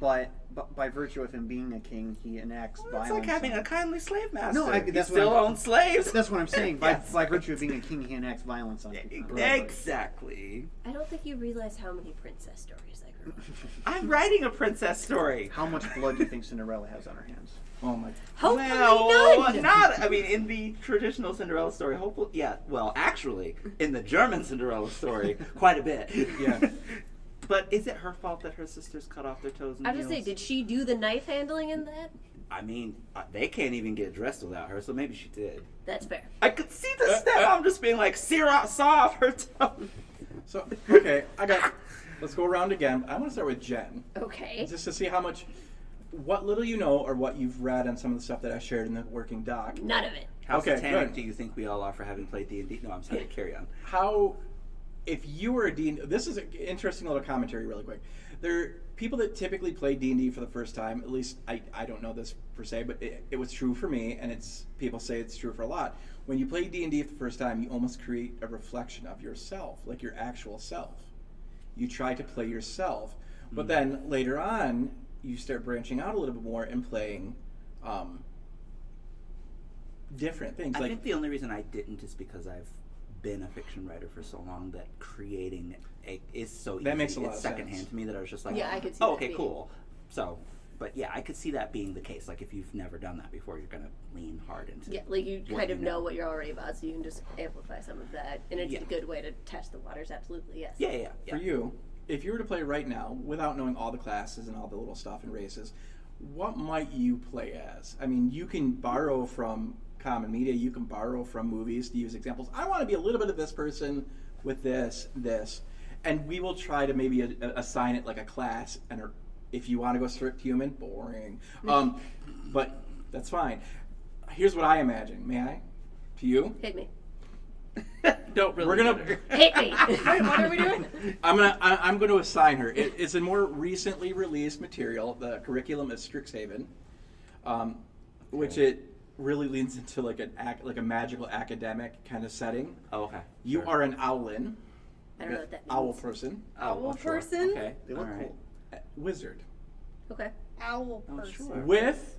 but by virtue of him being a king, he enacts violence. It's like having on- a kindly slave master. No, he that's still what I'm- owns slaves. That's what I'm saying. Yes. By virtue of being a king, he enacts violence on people. Exactly. I don't think you realize how many princess stories I grew up with. I'm writing a princess story. How much blood do you think Cinderella has on her hands? Oh my. Hopefully Well, none. not. I mean, in the traditional Cinderella story, hopefully, yeah. Well, actually, in the German Cinderella story, quite a bit. Yeah. But is it her fault that her sisters cut off their toes and I was just heels? saying, did she do the knife handling in that? I mean, they can't even get dressed without her, so maybe she did. That's fair. I could see the stepmom just being like, saw off her toe. So okay, let's go around again. I want to start with Jen, Okay. just to see what little you know or what you've read on some of the stuff that I shared in the working doc. None of it. How Okay, satanic good. do you think we all are for having played D&D? No, I'm sorry, carry on. How, if you were a D&D, this is an interesting little commentary really quick. There are people that typically play D&D for the first time, at least I don't know this per se, but it was true for me, and people say it's true for a lot. When you play D&D for the first time, you almost create a reflection of yourself, like your actual self. You try to play yourself, but then later on, you start branching out a little bit more and playing different things. I Like, think the only reason I didn't is because I've been a fiction writer for so long that creating is so easy. That makes a lot it's of secondhand sense. to me that I was just like, Yeah, I could see oh, that okay, being- cool. So, but yeah, I could see that being the case. Like, if you've never done that before, you're going to lean hard into Yeah, like you what kind you of know what you're already about, so you can just amplify some of that. And it's Yeah. a good way to test the waters, absolutely, yes. Yeah. for you, if you were to play right now, without knowing all the classes and all the little stuff and races, what might you play as? I mean, you can borrow from common media, you can borrow from movies to use examples. I want to be a little bit of this person with this, and we will try to maybe assign it like a class, and if you want to go strict human, boring. But that's fine. Here's what I imagine. May I? To you? Hit me. Don't really. We're gonna. Hit me. Wait, what are we doing? I'm gonna assign her. It's a more recently released material. The curriculum is Strixhaven, which it really leans into like a magical academic kind of setting. Oh, okay. You Sure. are an owlin, I don't know what that means. owl person, Oh, well, sure. person? Okay. They look all right. cool. wizard Okay. Owl Oh, person. sure. with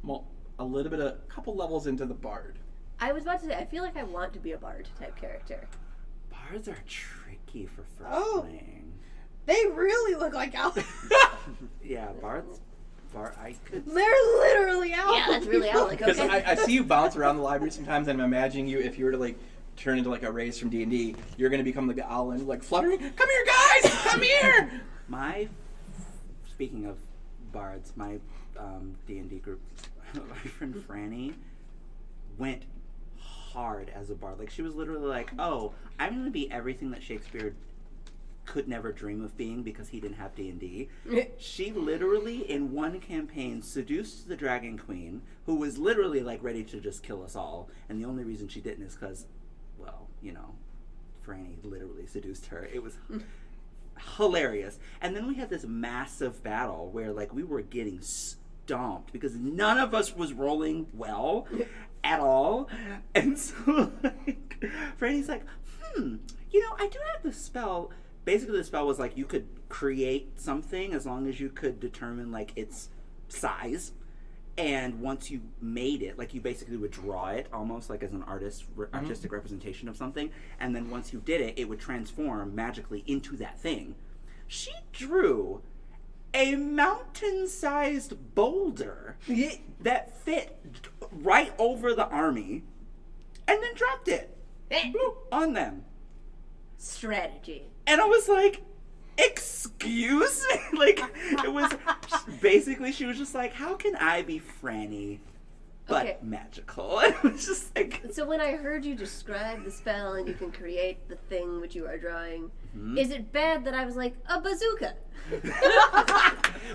a couple levels into the bard. I was about to say, I feel like I want to be a bard type character. Bards are tricky for first Oh. playing. They really look like owls. Yeah, bards. I could. They're literally owls. Yeah, that's really owl. Like, Because okay. I see you bounce around the library sometimes, and I'm imagining you, if you were to like turn into like a race from D&D, you're gonna become like the owlin, like fluttering. Come here, guys! Come here! Speaking of bards, my D&D group, my friend Franny went hard as a bard. Like, she was literally like, oh, I'm going to be everything that Shakespeare could never dream of being because he didn't have D&D. She literally, in one campaign, seduced the Dragon Queen, who was literally, like, ready to just kill us all. And the only reason she didn't is because, well, you know, Franny literally seduced her. It was hilarious. And then we had this massive battle where, like, we were getting stomped because none of us was rolling well. at all. And so, like, Franny's like, I do have this spell. Basically, the spell was like you could create something as long as you could determine like its size. And once you made it, like you basically would draw it almost like as an artistic representation of something. And then once you did it, it would transform magically into that thing. She drew a mountain-sized boulder that fit right over the army and then dropped it on them. Strategy. And I was like, excuse me? Like, it was basically, she was just like, how can I be Franny but magical? And it was just like. So when I heard you describe the spell and you can create the thing which you are drawing, is it bad that I was like, a bazooka?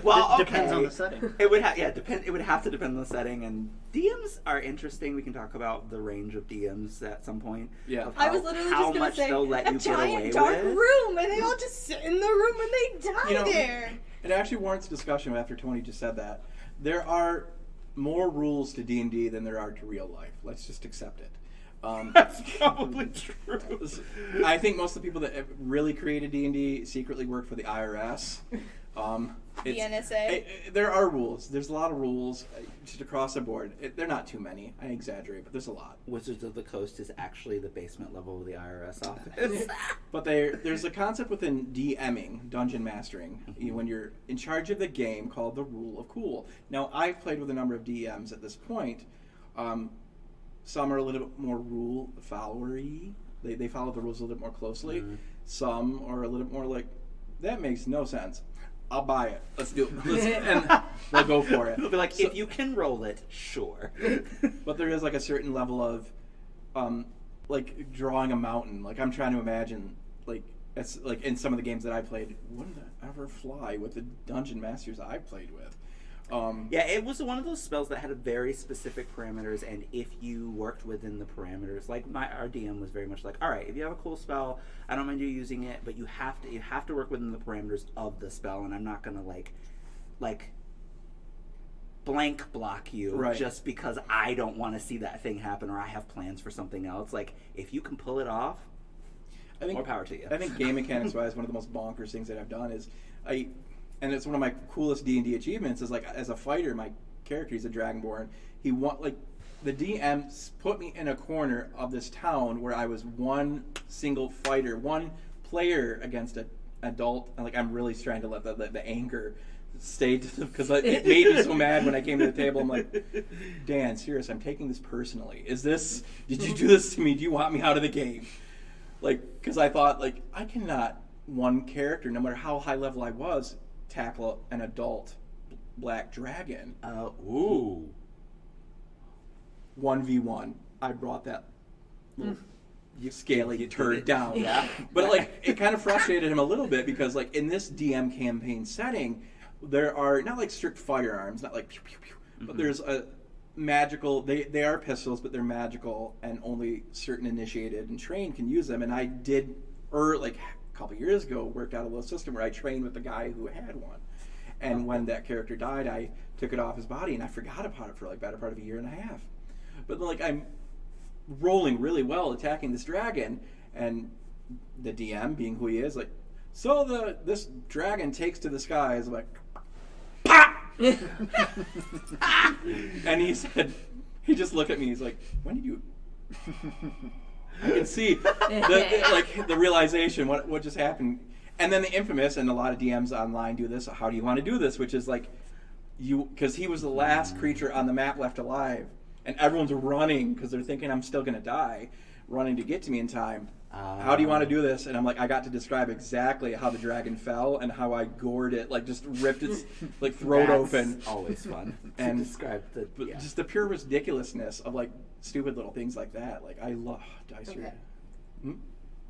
Well, Depends on the setting. It would it would have to depend on the setting, and DMs are interesting. We can talk about the range of DMs at some point. Yeah. I was literally just how gonna much say they'll let a you get away giant dark with. room, and they all just sit in the room and they die there. It actually warrants discussion after Tony just said that. There are more rules to D&D than there are to real life. Let's just accept it. That's probably true. I think most of the people that have really created D&D secretly work for the IRS. The NSA. There are rules. There's a lot of rules just across the board. They're not too many. I exaggerate, but there's a lot. Wizards of the Coast is actually the basement level of the IRS office. But there's a concept within DMing, dungeon mastering, when you're in charge of the game called the Rule of Cool. Now, I've played with a number of DMs at this point. Some are a little bit more rule followery. They follow the rules a little bit more closely. Mm-hmm. Some are a little bit more like, that makes no sense. I'll buy it. Let's do it. And we'll go for it. They'll be like, if you can roll it, sure. But there is like a certain level of, like drawing a mountain. Like I'm trying to imagine, like it's like in some of the games that I played, wouldn't that ever fly with the dungeon masters I played with? Yeah, it was one of those spells that had a very specific parameters, and if you worked within the parameters, like our DM was very much like, all right, if you have a cool spell, I don't mind you using it, but you have to work within the parameters of the spell, and I'm not gonna like blank block you just because I don't want to see that thing happen or I have plans for something else. Like if you can pull it off, more power to you. I think game mechanics wise, one of the most bonkers things that I've done is and it's one of my coolest D&D achievements is like as a fighter, my character, he's a Dragonborn. The DM put me in a corner of this town where I was one single fighter, one player against an adult, and like I'm really trying to let the anger stay because it made me so mad when I came to the table. I'm like, Dan, serious, I'm taking this personally. Did you do this to me? Do you want me out of the game? Like, because I thought like I cannot one character, no matter how high level I was, tackle an adult black dragon. 1v1. I brought that little scaly turd down. Yeah. But like it kind of frustrated him a little bit because like in this DM campaign setting, there are not like strict firearms, not like pew pew pew, but there's a magical. They are pistols, but they're magical, and only certain initiated and trained can use them. And I did like a couple years ago worked out a little system where I trained with the guy who had one. And when that character died, I took it off his body, and I forgot about it for like better part of a year and a half. But then, like I'm rolling really well, attacking this dragon, and the DM, being who he is, like, so this dragon takes to the skies, like, pop! And he just looked at me. He's like, when did you? I can see the realization what just happened. And then the infamous, and a lot of DMs online do this, how do you want to do this? Which is like, because he was the last creature on the map left alive, and everyone's running because they're thinking I'm still going to die, running to get to me in time. How do you want to do this? And I'm like, I got to describe exactly how the dragon fell and how I gored it, like just ripped its like throat open. Always fun and to describe just the pure ridiculousness of like stupid little things like that. Like I love Dice. Okay.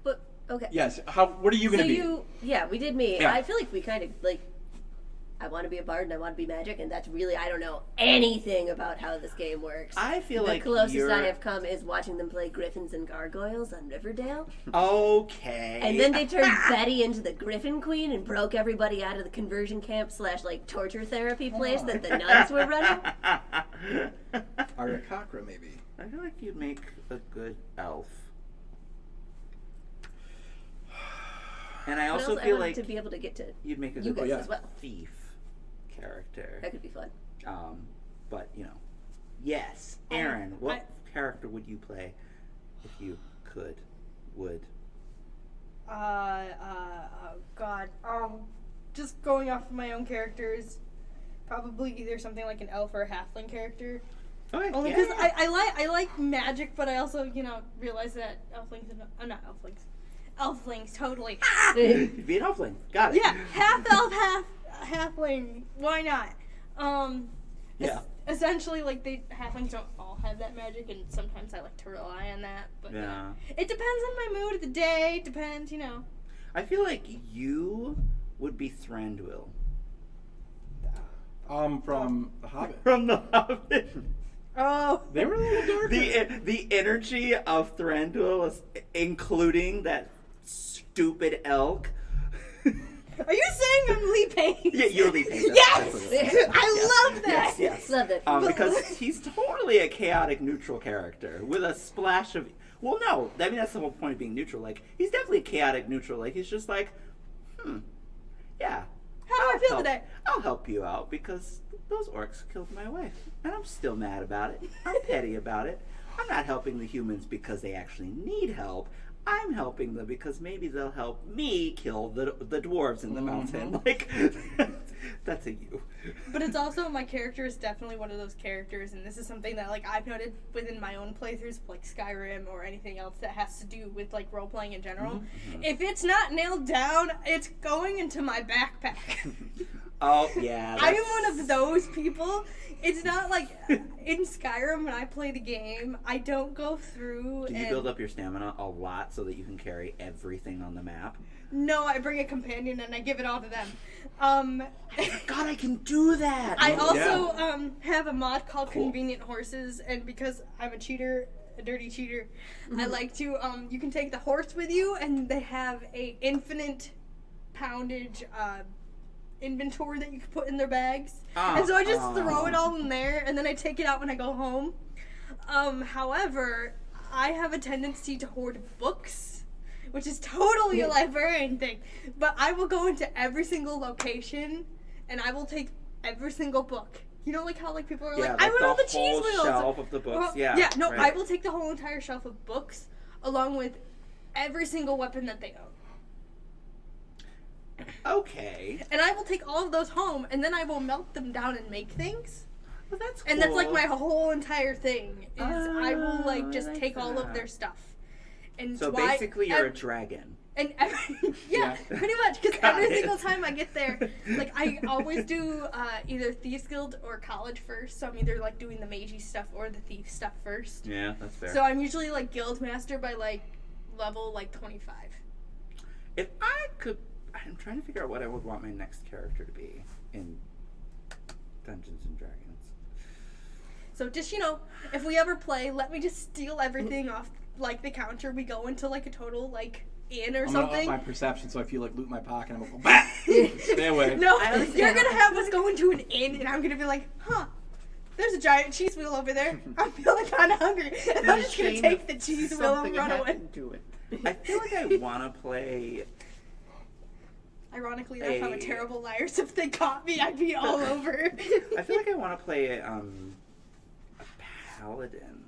But okay. Yes. What are you going to be? We did me. Yeah. I feel like we kind of like. I want to be a bard and I want to be magic, and that's really, I don't know anything about how this game works. I feel like the closest I have come is watching them play Griffins and Gargoyles on Riverdale. Okay. And then they turned Betty into the Griffin Queen and broke everybody out of the conversion camp / like torture therapy place that the nuns were running. Arakakra, maybe. I feel like you'd make a good elf. And I But also I feel wanted like to be able to get to you'd make a you good guys as well. thief character. That could be fun. But yes, Aaron, what character would you play if you would? Oh God. Just going off of my own characters, probably either something like an elf or a halfling character. Okay, Only because I like magic, but I also realize that elflings are not elflings. Elflings, totally. You'd be an elfling. Got it. Yeah, half elf, half halfling. Why not? Yeah. Essentially, like halflings don't all have that magic, and sometimes I like to rely on that. But Yeah. it depends on my mood of the day. It depends, I feel like you would be Thranduil. From The Hobbit. From The Hobbit. Oh, They were a little darker. The energy of Thranduil is including that stupid elk. are you saying I'm Lee Payne? Yeah, you're Lee Payne. Yes, Definitely. I love that. Yes. Love it. Because he's totally a chaotic neutral character with a splash of. Well, no, I mean that's the whole point of being neutral. Like he's definitely a chaotic neutral. Like he's just like, yeah. How do I feel today? I'll help you out because those orcs killed my wife, and I'm still mad about it. I'm petty about it. I'm not helping the humans because they actually need help. I'm helping them because maybe they'll help me kill the dwarves in the mountain. Like, that's a you. But it's also, my character is definitely one of those characters, and this is something that, like, I've noted within my own playthroughs, like Skyrim or anything else that has to do with, like, role-playing in general. Mm-hmm. If it's not nailed down, it's going into my backpack. Oh, yeah. I am one of those people. It's not like, in Skyrim, when I play the game, I don't go through Do you build up your stamina a lot so that you can carry everything on the map? No, I bring a companion and I give it all to them. God, I can do that! I Oh, also have a mod called Cool. Convenient Horses, and because I'm a cheater, a dirty cheater, I like to, you can take the horse with you, and they have a infinite poundage inventory that you can put in their bags. And so I just throw it all in there, and then I take it out when I go home. However, I have a tendency to hoard books, which is totally a librarian thing. But I will go into every single location, and I will take every single book. You know, like how like people are like, I want all the cheese whole wheels. shelf of the books. Yeah, no, right. I will take the whole entire shelf of books, along with every single weapon that they own. Okay. And I will take all of those home, and then I will melt them down and make things. Well, that's cool. And that's like my whole entire thing. Is I will like just I like take all of that. their stuff. And So why- basically, you're a dragon. And every, yeah, pretty much. Because Got every it. single time I get there, like I always do either Thieves Guild or College first. So I'm either like doing the magey stuff or the thief stuff first. Yeah, that's fair. So I'm usually like guild master by like level like 25. If I could, I'm trying to figure out what I would want my next character to be in Dungeons and Dragons. So just, if we ever play, let me just steal everything off like the counter. We go into like a total like inn or I'm gonna up something. my perception so if you like loot my pocket, I'm gonna go back. Stay away. No, I understand. you're gonna have us go into an inn, and I'm gonna be like, there's a giant cheese wheel over there. I'm feeling kind of hungry, and I'm just gonna take the cheese wheel and run away. To it. I feel like I want to play. Ironically, that's how I'm a terrible liar. So if they caught me, I'd be all over. I feel like I want to play a paladin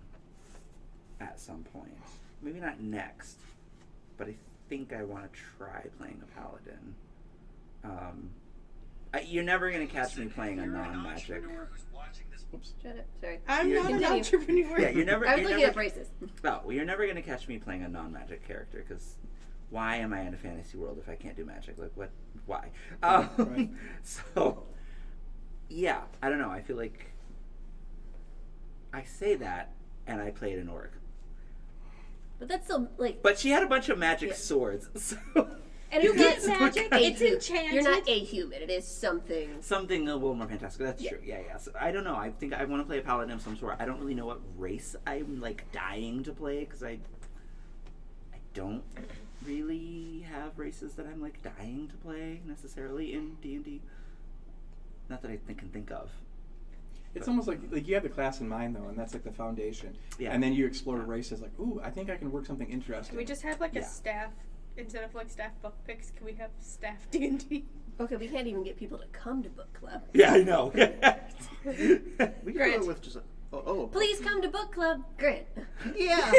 at some point. Maybe not next, but I think I want to try playing a paladin. You're never going to catch me playing a non-magic. Shut up. Sorry. I'm not an Continue. entrepreneur. Yeah, you're never. I was you're looking never, at braces. Oh, well, you're never going to catch me playing a non-magic character because why am I in a fantasy world if I can't do magic? Like, what? Why? Right. So, yeah, I don't know. I feel like I say that and I played an orc. But that's still like. But she had a bunch of magic Yeah. swords, so And You get it's magic. a It's hu- enchanted. You're not a human. It is something. something a little more fantastic. That's Yeah. true. Yeah. So I don't know. I think I want to play a paladin of some sort. I don't really know what race I'm like dying to play because I don't really have races that I'm like dying to play necessarily in D&D. Not that I can think of. It's almost like you have the class in mind though, and that's like the foundation. Yeah. And then you explore races like, ooh, I think I can work something interesting. Can we just have like Yeah. a staff instead of like staff book picks? Can we have staff D&D? Okay, we can't even get people to come to book club. Yeah, I know. We can do Grant. it with just oh. Please come to book club, Grant. Yeah.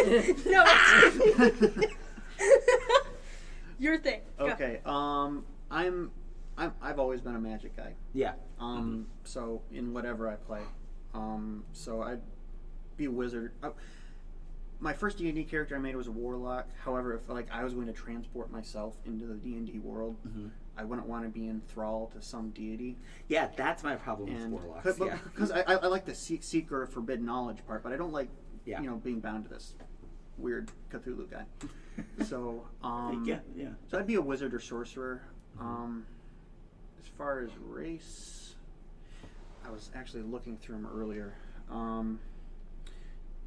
No, it's your thing. Go. Okay. I've always been a magic guy. Yeah. So in whatever I play, so I'd be a wizard. My first D&D character I made was a warlock. However, if like I was going to transport myself into the D&D world, I wouldn't want to be in thrall to some deity. Yeah, that's my problem with And warlocks. Yeah. because I like the seeker of forbidden knowledge part, but I don't like Yeah. being bound to this weird Cthulhu guy. So Yeah. so I'd be a wizard or sorcerer. As far as race, I was actually looking through them earlier.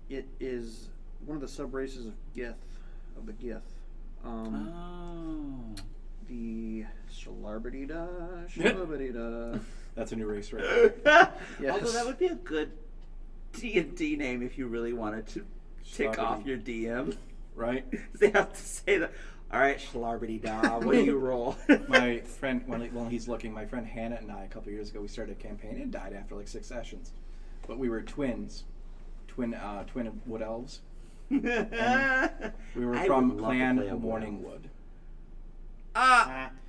It is one of the sub races of Gith, the Gith. The Shalarbadida. That's a new race, right? Yes. Although that would be a good D&D name if you really wanted to tick off your DM. Right? They have to say that. All right, Schlarberty-da, what do you roll? My friend, while he's looking, my friend Hannah and I, a couple years ago, we started a campaign and died after like 6 sessions. But we were twin wood elves. And we were from Clan Morningwood.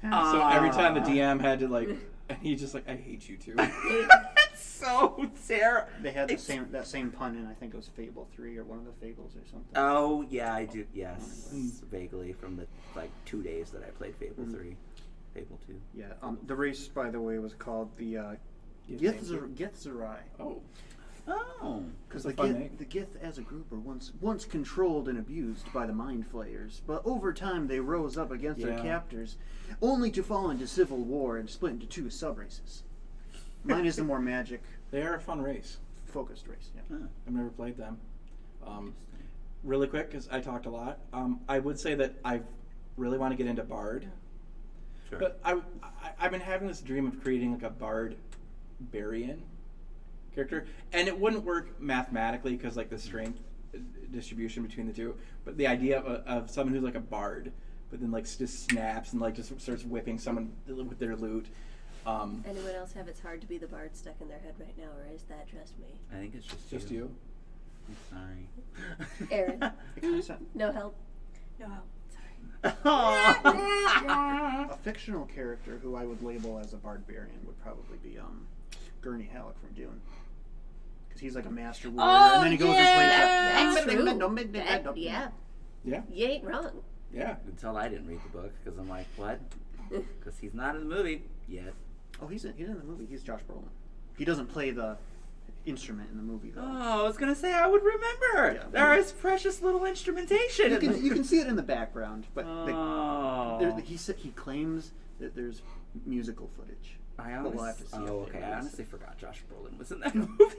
So every time the DM had to like, and he's just like, I hate you too. That's so terrible. They had that same pun in, I think it was Fable 3 or one of the Fables or something. Oh yeah, I do. Yes, vaguely from the 2 days that I played Fable 3, Fable 2. Yeah. The race, by the way, was called the Githzerai. Oh. Oh. Because That's the a fun name. Gith as a group were once controlled and abused by the Mind Flayers, but over time they rose up against their captors, only to fall into civil war and split into 2 sub-races. Mine is the more magic They are a fun race. focused race. Yeah. I've never played them. Really quick, because I talked a lot. I would say that I really want to get into Bard. Sure. But I've been having this dream of creating like a Bard Barian character, and it wouldn't work mathematically because like the strength distribution between the two. But the idea of someone who's like a bard, but then like just snaps and like just starts whipping someone with their loot. Anyone else have it's hard to be the bard stuck in their head right now, or is that just me? I think it's Just you. I'm sorry. Aaron, It kinda sound- no help. No, sorry. A fictional character who I would label as a barbarian would probably be Gurney Halleck from Dune. Because he's like a master warrior, and then he goes That's and true. plays Yeah, Yeah. you ain't wrong. Yeah. Until I didn't read the book because I'm like, what? Because he's not in the movie yet. Oh, he's in the movie. He's Josh Brolin. He doesn't play the instrument in the movie though. Oh, I was gonna say I would remember. Yeah. There is precious little instrumentation. You can see it in the background, but Oh. he claims that there's musical footage. But we'll have to see if okay. there I is. honestly forgot Josh Brolin was in that movie.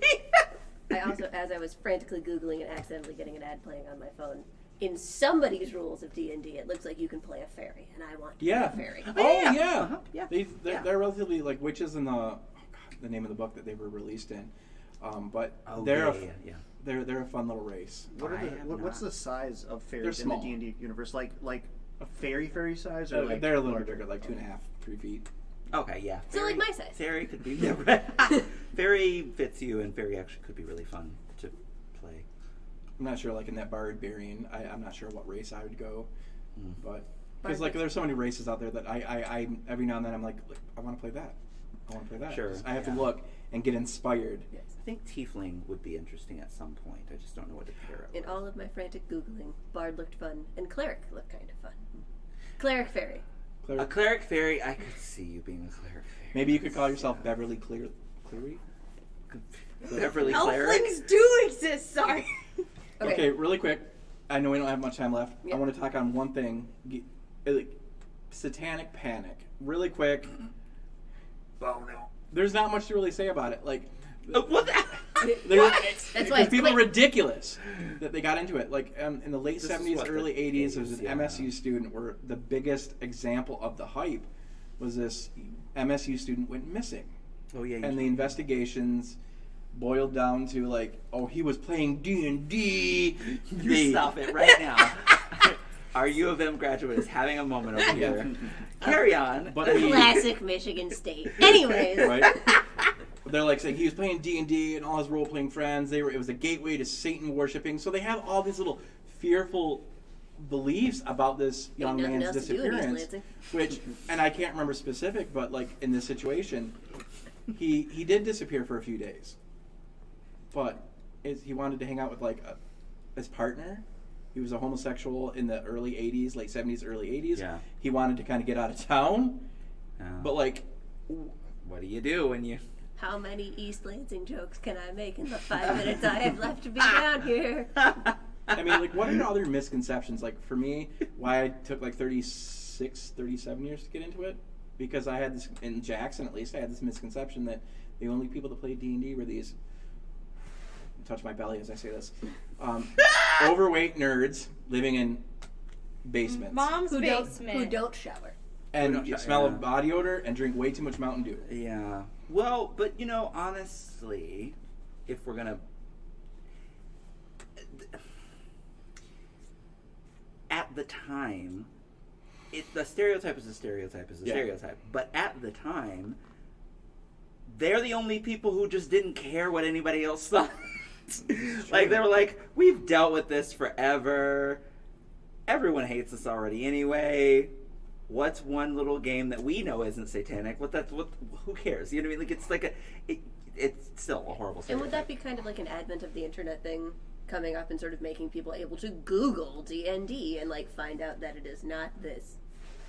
I also, as I was frantically Googling and accidentally getting an ad playing on my phone, in somebody's rules of D&D, it looks like you can play a fairy, and I want to be a fairy. Oh yeah. Uh-huh. Yeah. They're relatively like witches in the name of the book that they were released in. But Oh, they're yeah. they're a fun little race. What's the size of fairies They're in the small. D&D universe? Like a fairy size, or like They're a little larger? bigger, like 2.5, 3 feet. Okay, yeah. So like my size. Fairy could be Fairy fits you, and Fairy actually could be really fun to play. I'm not sure, like in that barbarian, I'm not sure what race I would go, but because like there's so many races out there that I every now and then I'm like I want to play that. I want to play that. Sure, I have to yeah. look and get inspired. Yes. I think Tiefling would be interesting at some point. I just don't know what to pair it In with. all of my frantic Googling, bard looked fun, and cleric looked kind of fun. Cleric fairy. A cleric fairy, I could see you being a cleric fairy. Maybe you could call yourself Beverly Cleary. Beverly Cleric. Elflings do exist. Sorry. Okay, really quick. I know we don't have much time left. Yeah. I want to talk on one thing. Like, Satanic Panic. Really quick. Oh no. There's not much to really say about it. Like, What? That's why it's people are quick. ridiculous that they got into it. Like in the late This is 70s, what, early the 80s, there was an 80s, yeah. MSU student where the biggest example of the hype was this MSU student went missing. Oh yeah. And the investigations boiled down to like, oh, he was playing D&D. You stop it right now. Our U of M graduate is having a moment over here. Carry on. But Classic Michigan State. Anyways. Right? They're like saying he was playing D&D and all his role-playing friends. It was a gateway to Satan worshipping. So they have all these little fearful beliefs about this young man's disappearance. Which, and I can't remember specific, but like in this situation, he did disappear for a few days. But he wanted to hang out with like his partner. He was a homosexual in the early 80s, late 70s, early 80s. Yeah. He wanted to kind of get out of town. But like, what do you do when you... How many East Lansing jokes can I make in the 5 minutes I have left to be down here? I mean, like, what are other misconceptions? Like, for me, why I took like 37 years to get into it? Because I had this, in Jackson at least, I had this misconception that the only people that played D&D were these, touch my belly as I say this, overweight nerds living in basements. Mom's Who basement. don't shower. And you smell of body odor and drink way too much Mountain Dew. Yeah. Well, but you know, honestly, if we're gonna... At the time, the stereotype is a stereotype is a stereotype. But at the time, they're the only people who just didn't care what anybody else thought. Like, they were like, we've dealt with this forever. Everyone hates us already anyway. What's one little game that we know isn't satanic? Who cares? You know what I mean? Like, it's like it's still a horrible stereotype. And would that be kind of like an advent of the internet thing coming up and sort of making people able to Google D&D and like find out that it is not this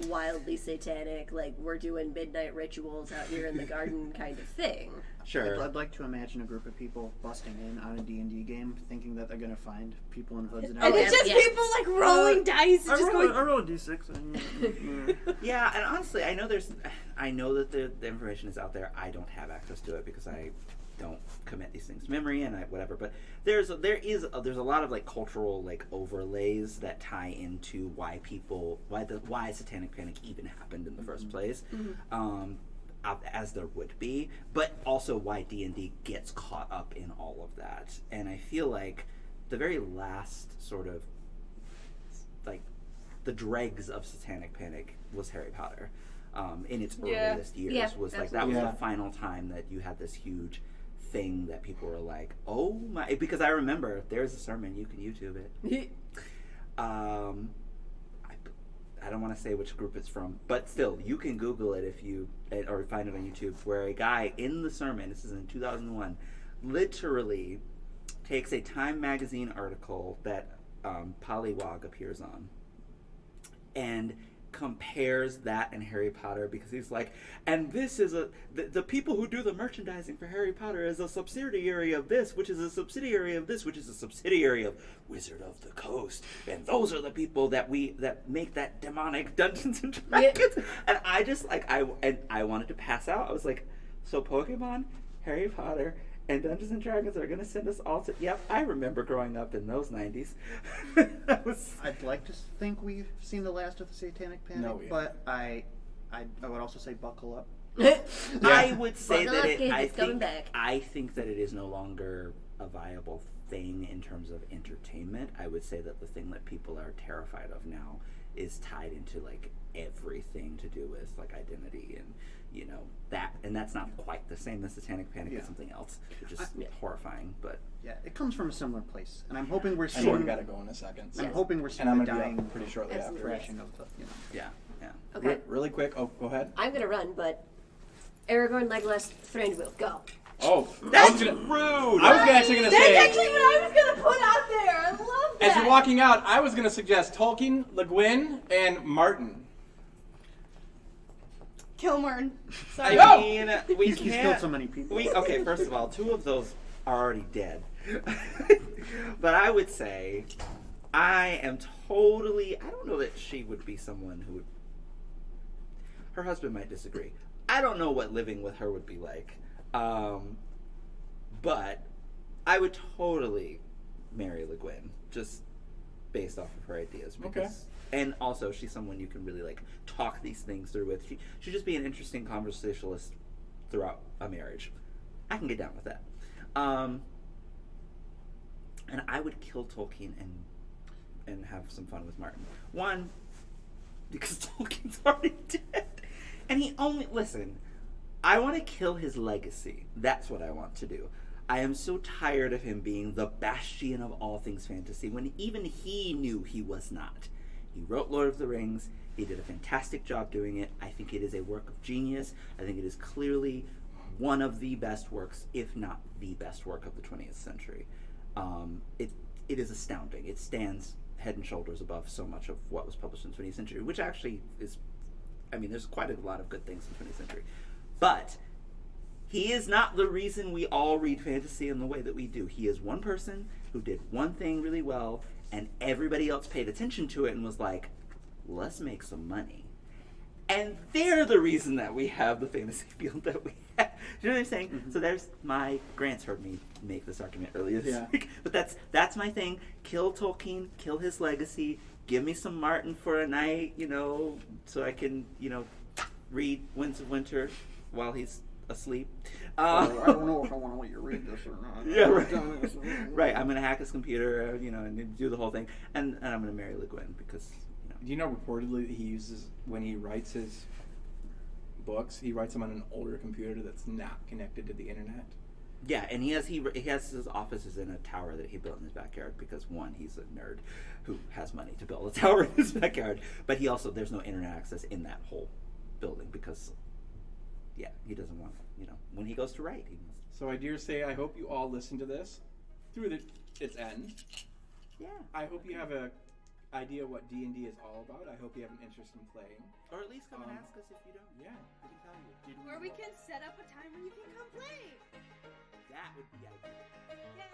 wildly satanic, like we're doing midnight rituals out here in the garden kind of thing? Sure. I'd like to imagine a group of people busting in on a D&D game, thinking that they're going to find people in hoods and And it's just people like rolling dice and just going... I roll a d6. Yeah, and honestly, I know that the information is out there. I don't have access to it because I don't commit these things to memory and whatever. But there's a lot of like cultural like overlays that tie into why Satanic Panic even happened in the first place. Mm-hmm. As there would be, but also why D&D gets caught up in all of that. And I feel like the very last sort of like the dregs of Satanic Panic was Harry Potter. In its earliest years was like that was the final time that you had this huge thing that people were like, oh my, because I remember there's a sermon, you can YouTube it. I don't want to say which group it's from, but still, you can Google it or find it on YouTube, where a guy in the sermon, this is in 2001, literally takes a Time magazine article that Pollywog appears on and compares that and Harry Potter, because he's like, and this is the people who do the merchandising for Harry Potter is a subsidiary of this, which is a subsidiary of this, which is a subsidiary of Wizard of the Coast, and those are the people that make that demonic Dungeons and Dragons. And I just like I wanted to pass out. I was like, so Pokemon, Harry Potter, and Dungeons and Dragons are going to send us all to... Yep, I remember growing up in those 90s. I'd like to think we've seen the last of the Satanic Panic, but I would also say buckle up. I would say buckle that up, kids, I think that it is no longer a viable thing in terms of entertainment. I would say that the thing that people are terrified of now is tied into like everything to do with like identity and that, and that's not quite the same as Satanic Panic. It's something else, which is horrifying. But yeah, it comes from a similar place, and I'm hoping we're I know we gotta go in a second. I'm hoping we're seeing and I'm the gonna dying be up pretty shortly after. crashing of the yeah. Okay. Really quick. Oh, go ahead. I'm gonna run, but Aragorn, Legolas, Thranduil, go. Oh, That's rude. I was actually gonna say. That's actually what I was gonna put out there. I love that. As you're walking out, I was gonna suggest Tolkien, Le Guin, and Martin. Kilmern. Sorry. I mean, we He's can't. killed so many people. Okay, first of all, 2 of those are already dead. But I would say I am totally... I don't know that she would be someone who would... Her husband might disagree. I don't know what living with her would be like. But I would totally marry Le Guin, just based off of her ideas. Because, and also, she's someone you can really like talk these things through with. She'd just be an interesting conversationalist throughout a marriage. I can get down with that. And I would kill Tolkien and have some fun with Martin. One, because Tolkien's already dead. And he only... Listen, I want to kill his legacy. That's what I want to do. I am so tired of him being the bastion of all things fantasy when even he knew he was not. He wrote Lord of the Rings. He did a fantastic job doing it. I think it is a work of genius. I think it is clearly one of the best works, if not the best work of the 20th century. It is astounding. It stands head and shoulders above so much of what was published in the 20th century, which actually is, I mean, there's quite a lot of good things in the 20th century. But he is not the reason we all read fantasy in the way that we do. He is one person who did one thing really well, and everybody else paid attention to it and was like, let's make some money. And they're the reason that we have the fantasy field that we have. Do you know what I'm saying? Mm-hmm. So there's my... Grant's heard me make this argument earlier this week. But that's my thing. Kill Tolkien, kill his legacy, give me some Martin for a night, so I can, read Winds of Winter while he's asleep. I don't know if I want to let you read this or not. Yeah, right. Right, I'm going to hack his computer, and do the whole thing. And I'm going to marry Le Guin because... Do you know reportedly he uses, when he writes his books, he writes them on an older computer that's not connected to the internet? Yeah, and he has his offices in a tower that he built in his backyard because, one, he's a nerd who has money to build a tower in his backyard, but he also, there's no internet access in that whole building because, yeah, he doesn't want, when he goes to write, he must. So I dare say I hope you all listen to this through its end. Yeah. I hope you have a idea what D&D is all about. I hope you have an interest in playing. Or at least come and ask us if you don't. Yeah, we can tell you. Or we can set up a time when you can come play. That would be ideal. Yay!